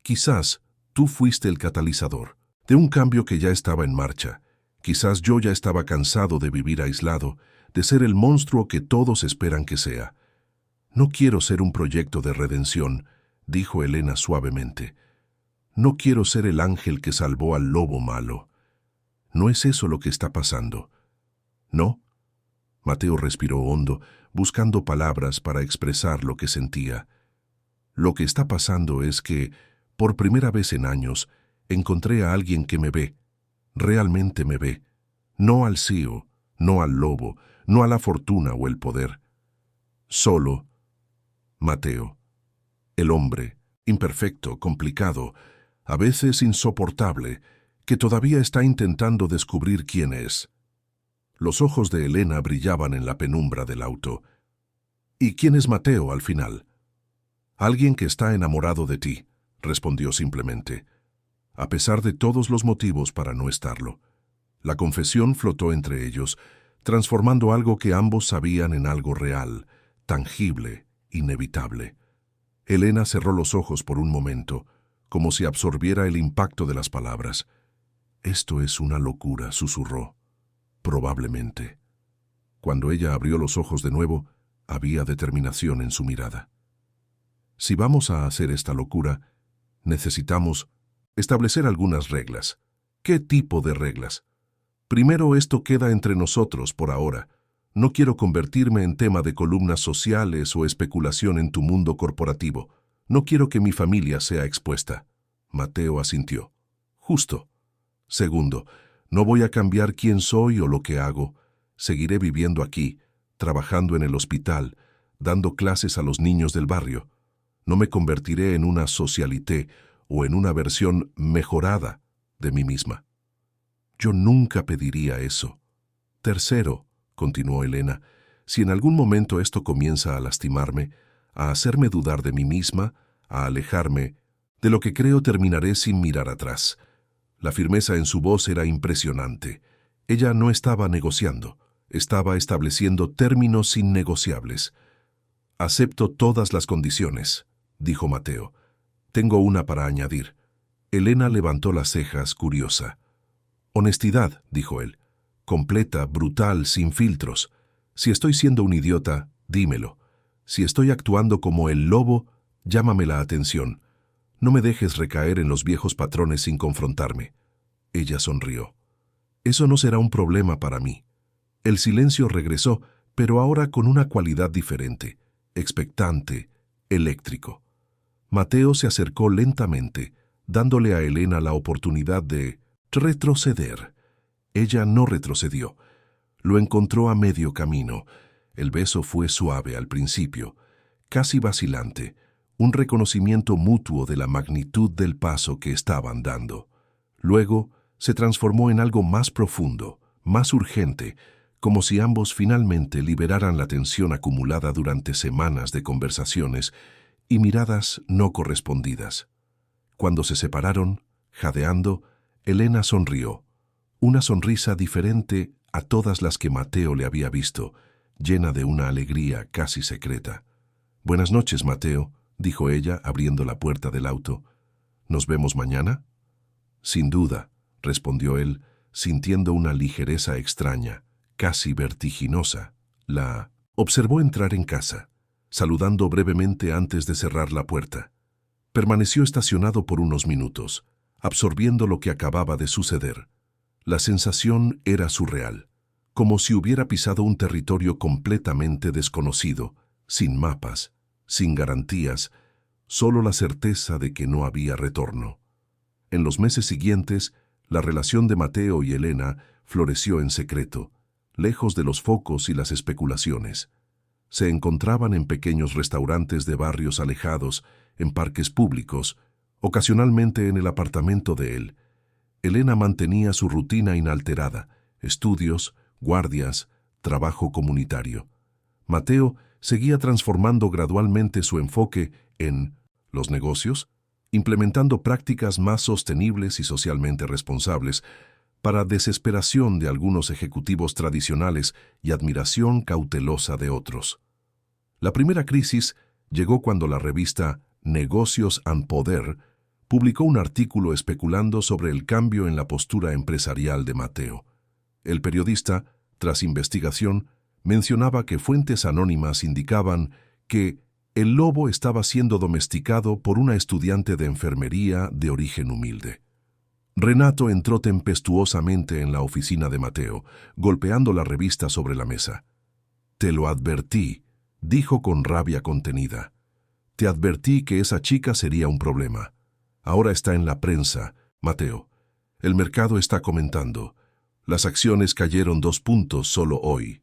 «Quizás tú fuiste el catalizador de un cambio que ya estaba en marcha. Quizás yo ya estaba cansado de vivir aislado, de ser el monstruo que todos esperan que sea». «No quiero ser un proyecto de redención», dijo Elena suavemente. «No quiero ser el ángel que salvó al lobo malo. No es eso lo que está pasando». «¿No?». Mateo respiró hondo, buscando palabras para expresar lo que sentía. «Lo que está pasando es que, por primera vez en años, encontré a alguien que me ve, realmente me ve. No al CEO, no al lobo, no a la fortuna o el poder. Solo Mateo, el hombre, imperfecto, complicado, a veces insoportable, que todavía está intentando descubrir quién es». Los ojos de Elena brillaban en la penumbra del auto. «¿Y quién es Mateo al final?» «Alguien que está enamorado de ti», respondió simplemente, a pesar de todos los motivos para no estarlo. La confesión flotó entre ellos, transformando algo que ambos sabían en algo real, tangible, inevitable. Elena cerró los ojos por un momento, como si absorbiera el impacto de las palabras. «Esto es una locura», susurró. «Probablemente». Cuando ella abrió los ojos de nuevo, había determinación en su mirada. «Si vamos a hacer esta locura, necesitamos establecer algunas reglas». «¿Qué tipo de reglas?». «Primero, esto queda entre nosotros por ahora. No quiero convertirme en tema de columnas sociales o especulación en tu mundo corporativo. No quiero que mi familia sea expuesta». Mateo asintió. «Justo». «Segundo, no voy a cambiar quién soy o lo que hago. Seguiré viviendo aquí, trabajando en el hospital, dando clases a los niños del barrio. No me convertiré en una socialité o en una versión mejorada de mí misma. Yo nunca pediría eso». «Tercero», continuó Elena, «si en algún momento esto comienza a lastimarme, a hacerme dudar de mí misma, a alejarme, de lo que creo terminaré sin mirar atrás». La firmeza en su voz era impresionante. Ella no estaba negociando, estaba estableciendo términos innegociables. «Acepto todas las condiciones», dijo Mateo. «Tengo una para añadir». Elena levantó las cejas, curiosa. «Honestidad», dijo él. «Completa, brutal, sin filtros. Si estoy siendo un idiota, dímelo. Si estoy actuando como el lobo, llámame la atención. No me dejes recaer en los viejos patrones sin confrontarme». Ella sonrió. «Eso no será un problema para mí». El silencio regresó, pero ahora con una cualidad diferente, expectante, eléctrico. Mateo se acercó lentamente, dándole a Elena la oportunidad de retroceder. Ella no retrocedió. Lo encontró a medio camino. El beso fue suave al principio, casi vacilante, un reconocimiento mutuo de la magnitud del paso que estaban dando. Luego se transformó en algo más profundo, más urgente, como si ambos finalmente liberaran la tensión acumulada durante semanas de conversaciones y miradas no correspondidas. Cuando se separaron, jadeando, Elena sonrió, una sonrisa diferente a todas las que Mateo le había visto, llena de una alegría casi secreta. «Buenas noches, Mateo», dijo ella, abriendo la puerta del auto. «¿Nos vemos mañana?» «Sin duda», respondió él, sintiendo una ligereza extraña, casi vertiginosa. La observó entrar en casa, saludando brevemente antes de cerrar la puerta. Permaneció estacionado por unos minutos, absorbiendo lo que acababa de suceder. La sensación era surreal, como si hubiera pisado un territorio completamente desconocido, sin mapas, sin garantías, solo la certeza de que no había retorno. En los meses siguientes, la relación de Mateo y Elena floreció en secreto, lejos de los focos y las especulaciones. Se encontraban en pequeños restaurantes de barrios alejados, en parques públicos, ocasionalmente en el apartamento de él. Elena mantenía su rutina inalterada, estudios, guardias, trabajo comunitario. Mateo seguía transformando gradualmente su enfoque en los negocios, implementando prácticas más sostenibles y socialmente responsables, para desesperación de algunos ejecutivos tradicionales y admiración cautelosa de otros. La primera crisis llegó cuando la revista Negocios and Poder publicó un artículo especulando sobre el cambio en la postura empresarial de Mateo. El periodista, tras investigación, mencionaba que fuentes anónimas indicaban que el lobo estaba siendo domesticado por una estudiante de enfermería de origen humilde. Renato entró tempestuosamente en la oficina de Mateo, golpeando la revista sobre la mesa. «Te lo advertí», dijo con rabia contenida. «Te advertí que esa chica sería un problema. Ahora está en la prensa, Mateo. El mercado está comentando. Las acciones cayeron 2 puntos solo hoy».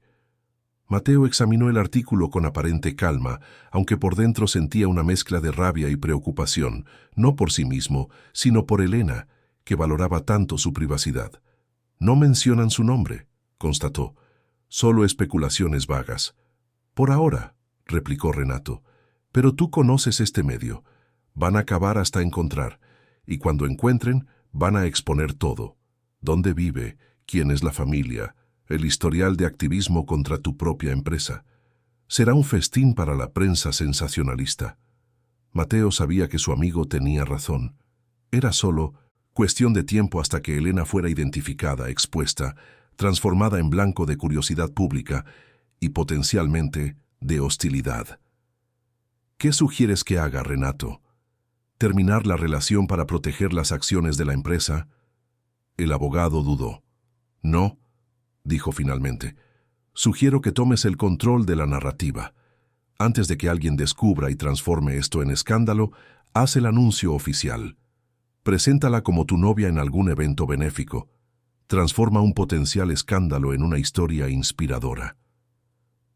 Mateo examinó el artículo con aparente calma, aunque por dentro sentía una mezcla de rabia y preocupación, no por sí mismo, sino por Elena, que valoraba tanto su privacidad. «No mencionan su nombre», constató. «Solo especulaciones vagas». «Por ahora», replicó Renato. «Pero tú conoces este medio. Van a cavar hasta encontrar, y cuando encuentren, van a exponer todo. ¿Dónde vive? ¿Quién es la familia? El historial de activismo contra tu propia empresa. Será un festín para la prensa sensacionalista». Mateo sabía que su amigo tenía razón. Era solo cuestión de tiempo hasta que Elena fuera identificada, expuesta, transformada en blanco de curiosidad pública y potencialmente de hostilidad. «¿Qué sugieres que haga, Renato? ¿Terminar la relación para proteger las acciones de la empresa?» El abogado dudó. «No», dijo finalmente. «Sugiero que tomes el control de la narrativa. Antes de que alguien descubra y transforme esto en escándalo, haz el anuncio oficial. Preséntala como tu novia en algún evento benéfico. Transforma un potencial escándalo en una historia inspiradora».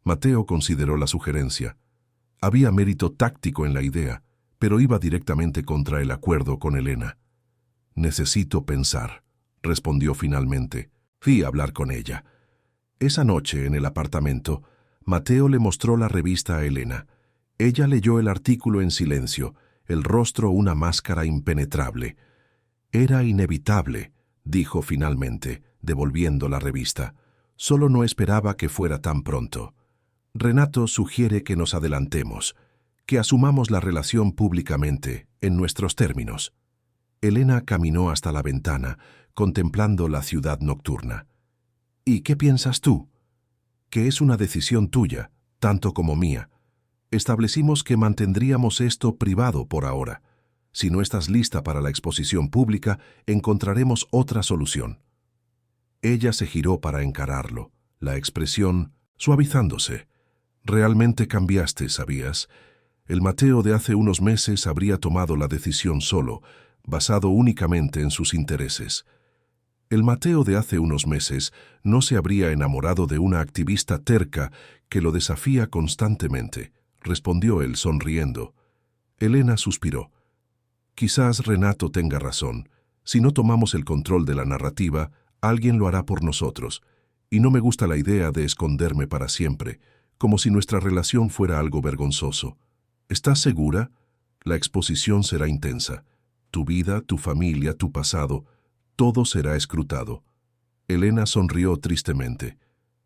Mateo consideró la sugerencia. Había mérito táctico en la idea, pero iba directamente contra el acuerdo con Elena. «Necesito pensar», respondió finalmente. «Fui a hablar con ella». Esa noche, en el apartamento, Mateo le mostró la revista a Elena. Ella leyó el artículo en silencio, el rostro una máscara impenetrable. «Era inevitable», dijo finalmente, devolviendo la revista. «Solo no esperaba que fuera tan pronto. Renato sugiere que nos adelantemos, que asumamos la relación públicamente, en nuestros términos». Elena caminó hasta la ventana, contemplando la ciudad nocturna. «¿Y qué piensas tú?» «Que es una decisión tuya, tanto como mía. Establecimos que mantendríamos esto privado por ahora. Si no estás lista para la exposición pública, encontraremos otra solución». Ella se giró para encararlo, la expresión suavizándose. «Realmente cambiaste, ¿sabías? El Mateo de hace unos meses habría tomado la decisión solo, basado únicamente en sus intereses. El Mateo de hace unos meses no se habría enamorado de una activista terca que lo desafía constantemente», respondió él sonriendo. Elena suspiró. «Quizás Renato tenga razón. Si no tomamos el control de la narrativa, alguien lo hará por nosotros. Y no me gusta la idea de esconderme para siempre, como si nuestra relación fuera algo vergonzoso. ¿Estás segura? La exposición será intensa. Tu vida, tu familia, tu pasado, Todo será escrutado. Elena sonrió tristemente.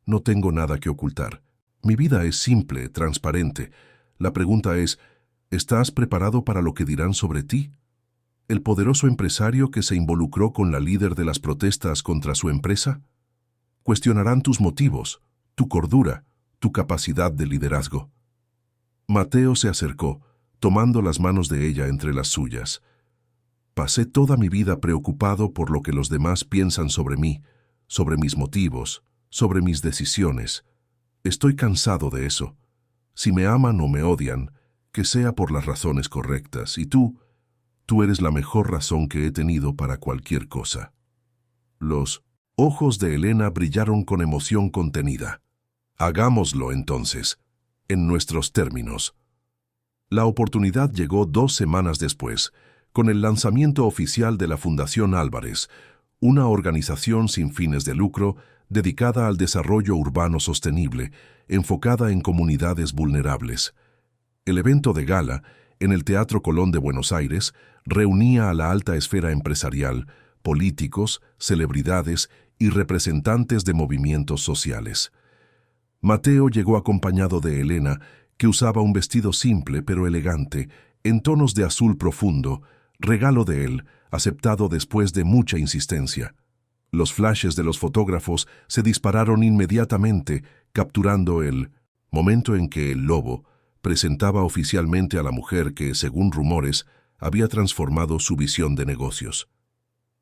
No tengo nada que ocultar. Mi vida es simple, transparente. La pregunta es, ¿estás preparado para lo que dirán sobre ti? ¿El poderoso empresario que se involucró con la líder de las protestas contra su empresa? Cuestionarán tus motivos, tu cordura, tu capacidad de liderazgo. Mateo se acercó, tomando las manos de ella entre las suyas. Pasé toda mi vida preocupado por lo que los demás piensan sobre mí, sobre mis motivos, sobre mis decisiones. Estoy cansado de eso. Si me aman o me odian, que sea por las razones correctas. Y tú eres la mejor razón que he tenido para cualquier cosa. Los ojos de Elena brillaron con emoción contenida. Hagámoslo entonces, en nuestros términos. La oportunidad llegó 2 semanas después, con el lanzamiento oficial de la Fundación Álvarez, una organización sin fines de lucro dedicada al desarrollo urbano sostenible, enfocada en comunidades vulnerables. El evento de gala, en el Teatro Colón de Buenos Aires, reunía a la alta esfera empresarial, políticos, celebridades y representantes de movimientos sociales. Mateo llegó acompañado de Elena, que usaba un vestido simple pero elegante, en tonos de azul profundo, regalo de él, aceptado después de mucha insistencia. Los flashes de los fotógrafos se dispararon inmediatamente, capturando el momento en que el lobo presentaba oficialmente a la mujer que, según rumores, había transformado su visión de negocios.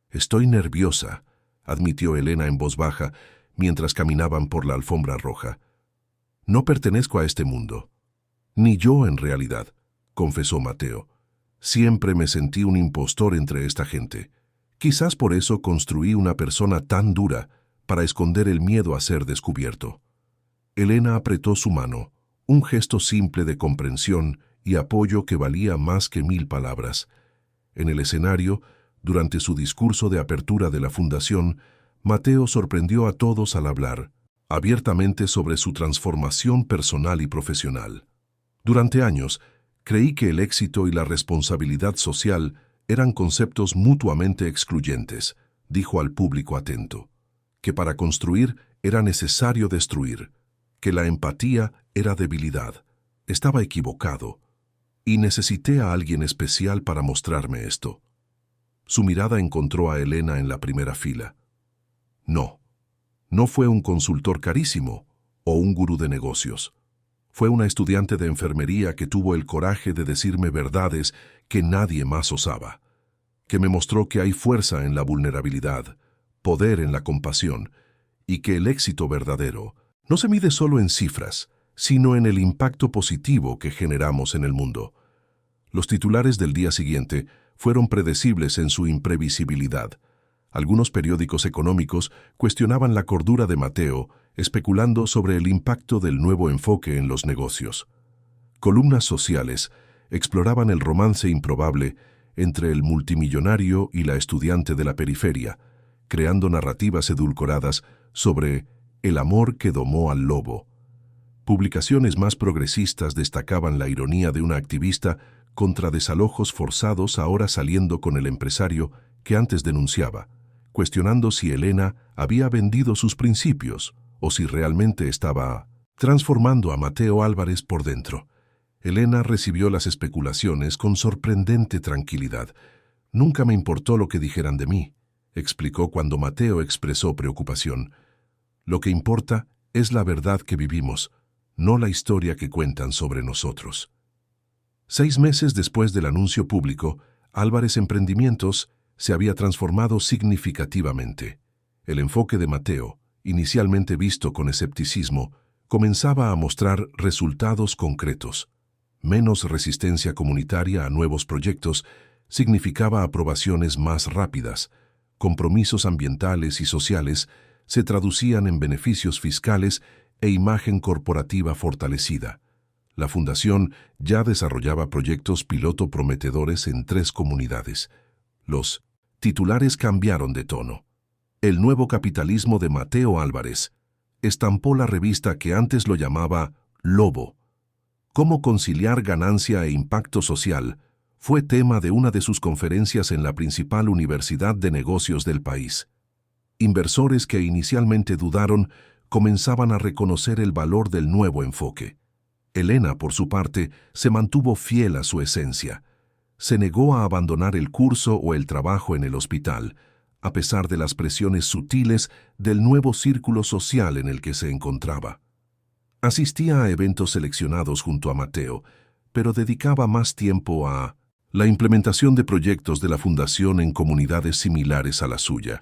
«Estoy nerviosa», admitió Elena en voz baja, mientras caminaban por la alfombra roja. «No pertenezco a este mundo». «Ni yo en realidad», confesó Mateo. «Siempre me sentí un impostor entre esta gente. Quizás por eso construí una persona tan dura, para esconder el miedo a ser descubierto». Elena apretó su mano, un gesto simple de comprensión y apoyo que valía más que 1000 palabras. En el escenario, durante su discurso de apertura de la fundación, Mateo sorprendió a todos al hablar abiertamente sobre su transformación personal y profesional. Durante años, creí que el éxito y la responsabilidad social eran conceptos mutuamente excluyentes, dijo al público atento, que para construir era necesario destruir, que la empatía era debilidad. Estaba equivocado, y necesité a alguien especial para mostrarme esto. Su mirada encontró a Elena en la primera fila. No fue un consultor carísimo o un gurú de negocios. Fue una estudiante de enfermería que tuvo el coraje de decirme verdades que nadie más osaba, que me mostró que hay fuerza en la vulnerabilidad, poder en la compasión, y que el éxito verdadero no se mide solo en cifras, sino en el impacto positivo que generamos en el mundo. Los titulares del día siguiente fueron predecibles en su imprevisibilidad. Algunos periódicos económicos cuestionaban la cordura de Mateo, especulando sobre el impacto del nuevo enfoque en los negocios. Columnas sociales exploraban el romance improbable entre el multimillonario y la estudiante de la periferia, creando narrativas edulcoradas sobre el amor que domó al lobo. Publicaciones más progresistas destacaban la ironía de una activista contra desalojos forzados ahora saliendo con el empresario que antes denunciaba, cuestionando si Elena había vendido sus principios o si realmente estaba transformando a Mateo Álvarez por dentro. Elena recibió las especulaciones con sorprendente tranquilidad. «Nunca me importó lo que dijeran de mí», explicó cuando Mateo expresó preocupación. «Lo que importa es la verdad que vivimos, no la historia que cuentan sobre nosotros». 6 meses después del anuncio público, Álvarez Emprendimientos se había transformado significativamente. El enfoque de Mateo, inicialmente visto con escepticismo, comenzaba a mostrar resultados concretos. Menos resistencia comunitaria a nuevos proyectos significaba aprobaciones más rápidas. Compromisos ambientales y sociales se traducían en beneficios fiscales e imagen corporativa fortalecida. La Fundación ya desarrollaba proyectos piloto prometedores en 3 comunidades. Los titulares cambiaron de tono. El nuevo capitalismo de Mateo Álvarez estampó la revista que antes lo llamaba Lobo. Cómo conciliar ganancia e impacto social, Fue tema de una de sus conferencias en la principal universidad de negocios del país. Inversores que inicialmente dudaron comenzaban a reconocer el valor del nuevo enfoque. Elena, por su parte, se mantuvo fiel a su esencia. Se negó a abandonar el curso o el trabajo en el hospital, a pesar de las presiones sutiles del nuevo círculo social en el que se encontraba. Asistía a eventos seleccionados junto a Mateo, pero dedicaba más tiempo a la implementación de proyectos de la fundación en comunidades similares a la suya.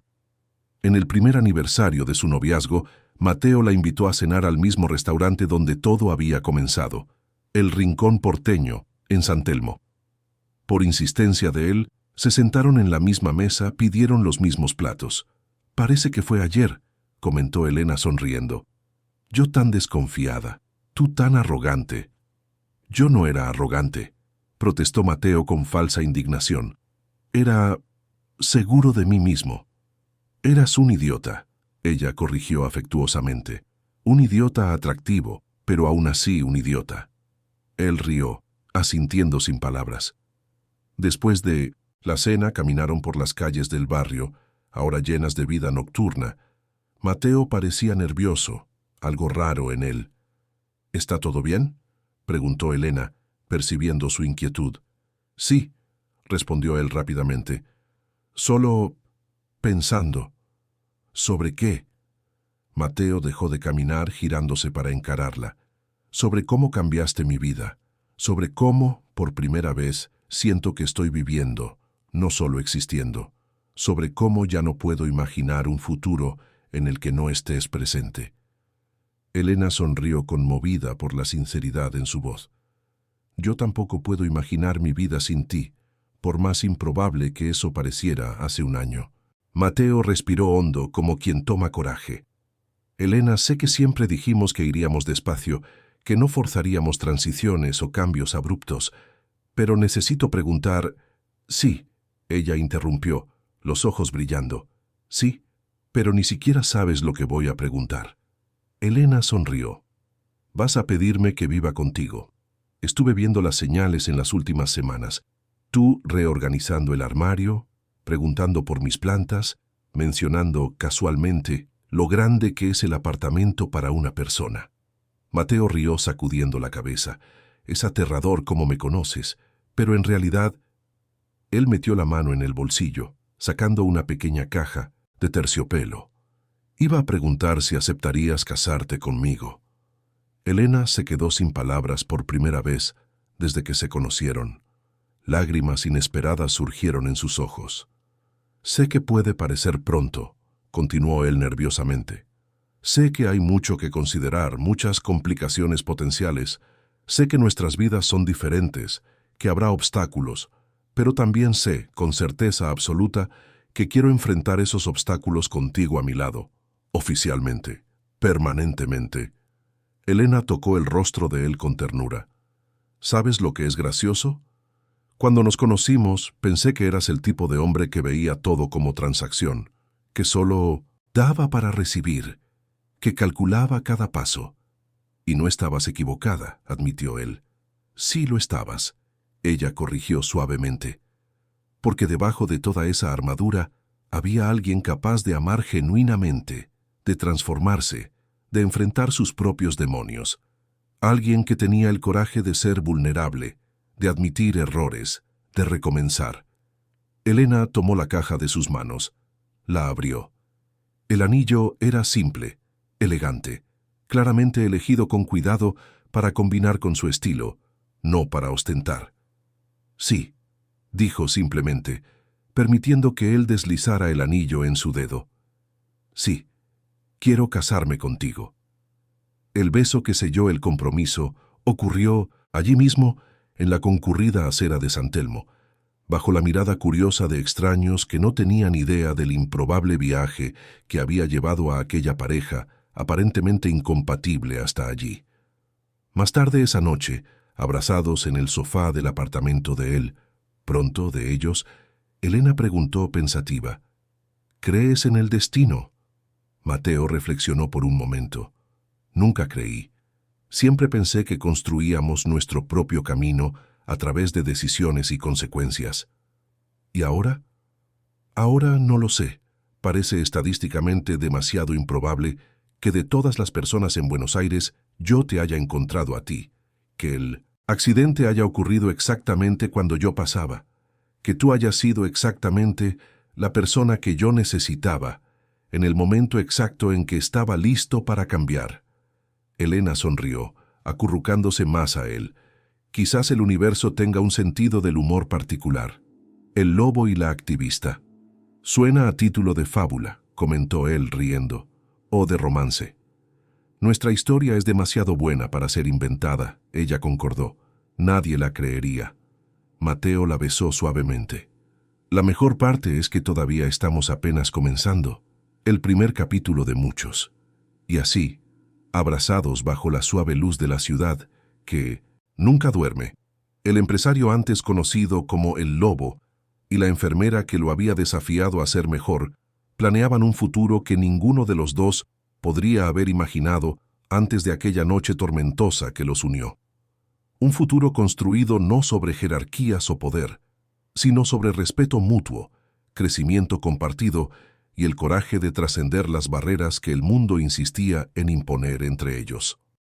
En el primer aniversario de su noviazgo, Mateo la invitó a cenar al mismo restaurante donde todo había comenzado, el Rincón Porteño, en San Telmo. Por insistencia de él, se sentaron en la misma mesa, pidieron los mismos platos. «Parece que fue ayer», comentó Elena sonriendo. «Yo tan desconfiada, tú tan arrogante». «Yo no era arrogante», protestó Mateo con falsa indignación. «Era seguro de mí mismo». «Eras un idiota», ella corrigió afectuosamente. «Un idiota atractivo, pero aún así un idiota». Él rió, asintiendo sin palabras. Después de la cena caminaron por las calles del barrio, ahora llenas de vida nocturna. Mateo parecía nervioso, algo raro en él. «¿Está todo bien?», preguntó Elena, percibiendo su inquietud. «Sí», respondió él rápidamente. «Solo pensando». «¿Sobre qué?». Mateo dejó de caminar girándose para encararla. «Sobre cómo cambiaste mi vida. Sobre cómo, por primera vez, siento que estoy viviendo, no solo existiendo. Sobre cómo ya no puedo imaginar un futuro en el que no estés presente». Elena sonrió conmovida por la sinceridad en su voz. «Yo tampoco puedo imaginar mi vida sin ti, por más improbable que eso pareciera hace un año». Mateo respiró hondo como quien toma coraje. «Elena, sé que siempre dijimos que iríamos despacio, que no forzaríamos transiciones o cambios abruptos, pero necesito preguntar». «Sí», ella interrumpió, los ojos brillando. «Sí, pero ni siquiera sabes lo que voy a preguntar». Elena sonrió. «Vas a pedirme que viva contigo. Estuve viendo las señales en las últimas semanas. Tú reorganizando el armario, preguntando por mis plantas, mencionando casualmente lo grande que es el apartamento para una persona». Mateo rió sacudiendo la cabeza. «Es aterrador como me conoces, pero en realidad…». Él metió la mano en el bolsillo, sacando una pequeña caja de terciopelo. «Iba a preguntar si aceptarías casarte conmigo». Elena se quedó sin palabras por primera vez desde que se conocieron. Lágrimas inesperadas surgieron en sus ojos. «Sé que puede parecer pronto», continuó él nerviosamente. «Sé que hay mucho que considerar, muchas complicaciones potenciales. Sé que nuestras vidas son diferentes, que habrá obstáculos, pero también sé, con certeza absoluta, que quiero enfrentar esos obstáculos contigo a mi lado, oficialmente, permanentemente». Elena tocó el rostro de él con ternura. «¿Sabes lo que es gracioso? Cuando nos conocimos, pensé que eras el tipo de hombre que veía todo como transacción, que solo daba para recibir, que calculaba cada paso». «Y no estabas equivocada», admitió él. «Sí lo estabas», ella corrigió suavemente. «Porque debajo de toda esa armadura había alguien capaz de amar genuinamente, de transformarse, de enfrentar sus propios demonios. Alguien que tenía el coraje de ser vulnerable, de admitir errores, de recomenzar». Elena tomó la caja de sus manos. La abrió. El anillo era simple, elegante, claramente elegido con cuidado para combinar con su estilo, no para ostentar. «Sí», dijo simplemente, permitiendo que él deslizara el anillo en su dedo. «Sí, quiero casarme contigo». El beso que selló el compromiso ocurrió allí mismo, en la concurrida acera de San Telmo, bajo la mirada curiosa de extraños que no tenían idea del improbable viaje que había llevado a aquella pareja aparentemente incompatible hasta allí. Más tarde esa noche, abrazados en el sofá del apartamento de él, pronto de ellos, Elena preguntó pensativa: «¿Crees en el destino?». Mateo reflexionó por un momento. «Nunca creí. Siempre pensé que construíamos nuestro propio camino a través de decisiones y consecuencias. ¿Y ahora? Ahora no lo sé. Parece estadísticamente demasiado improbable que de todas las personas en Buenos Aires yo te haya encontrado a ti, que el accidente haya ocurrido exactamente cuando yo pasaba, que tú hayas sido exactamente la persona que yo necesitaba, en el momento exacto en que estaba listo para cambiar. Elena sonrió, acurrucándose más a él. Quizás el universo tenga un sentido del humor particular. El lobo y la activista. Suena a título de fábula, comentó él riendo, o de romance. Nuestra historia es demasiado buena para ser inventada, ella concordó. Nadie la creería. Mateo la besó suavemente. La mejor parte es que todavía estamos apenas comenzando, el primer capítulo de muchos. Y así, abrazados bajo la suave luz de la ciudad, que nunca duerme, el empresario antes conocido como el Lobo y la enfermera que lo había desafiado a ser mejor, planeaban un futuro que ninguno de los dos podría haber imaginado antes de aquella noche tormentosa que los unió. Un futuro construido no sobre jerarquías o poder, sino sobre respeto mutuo, crecimiento compartido y el coraje de trascender las barreras que el mundo insistía en imponer entre ellos.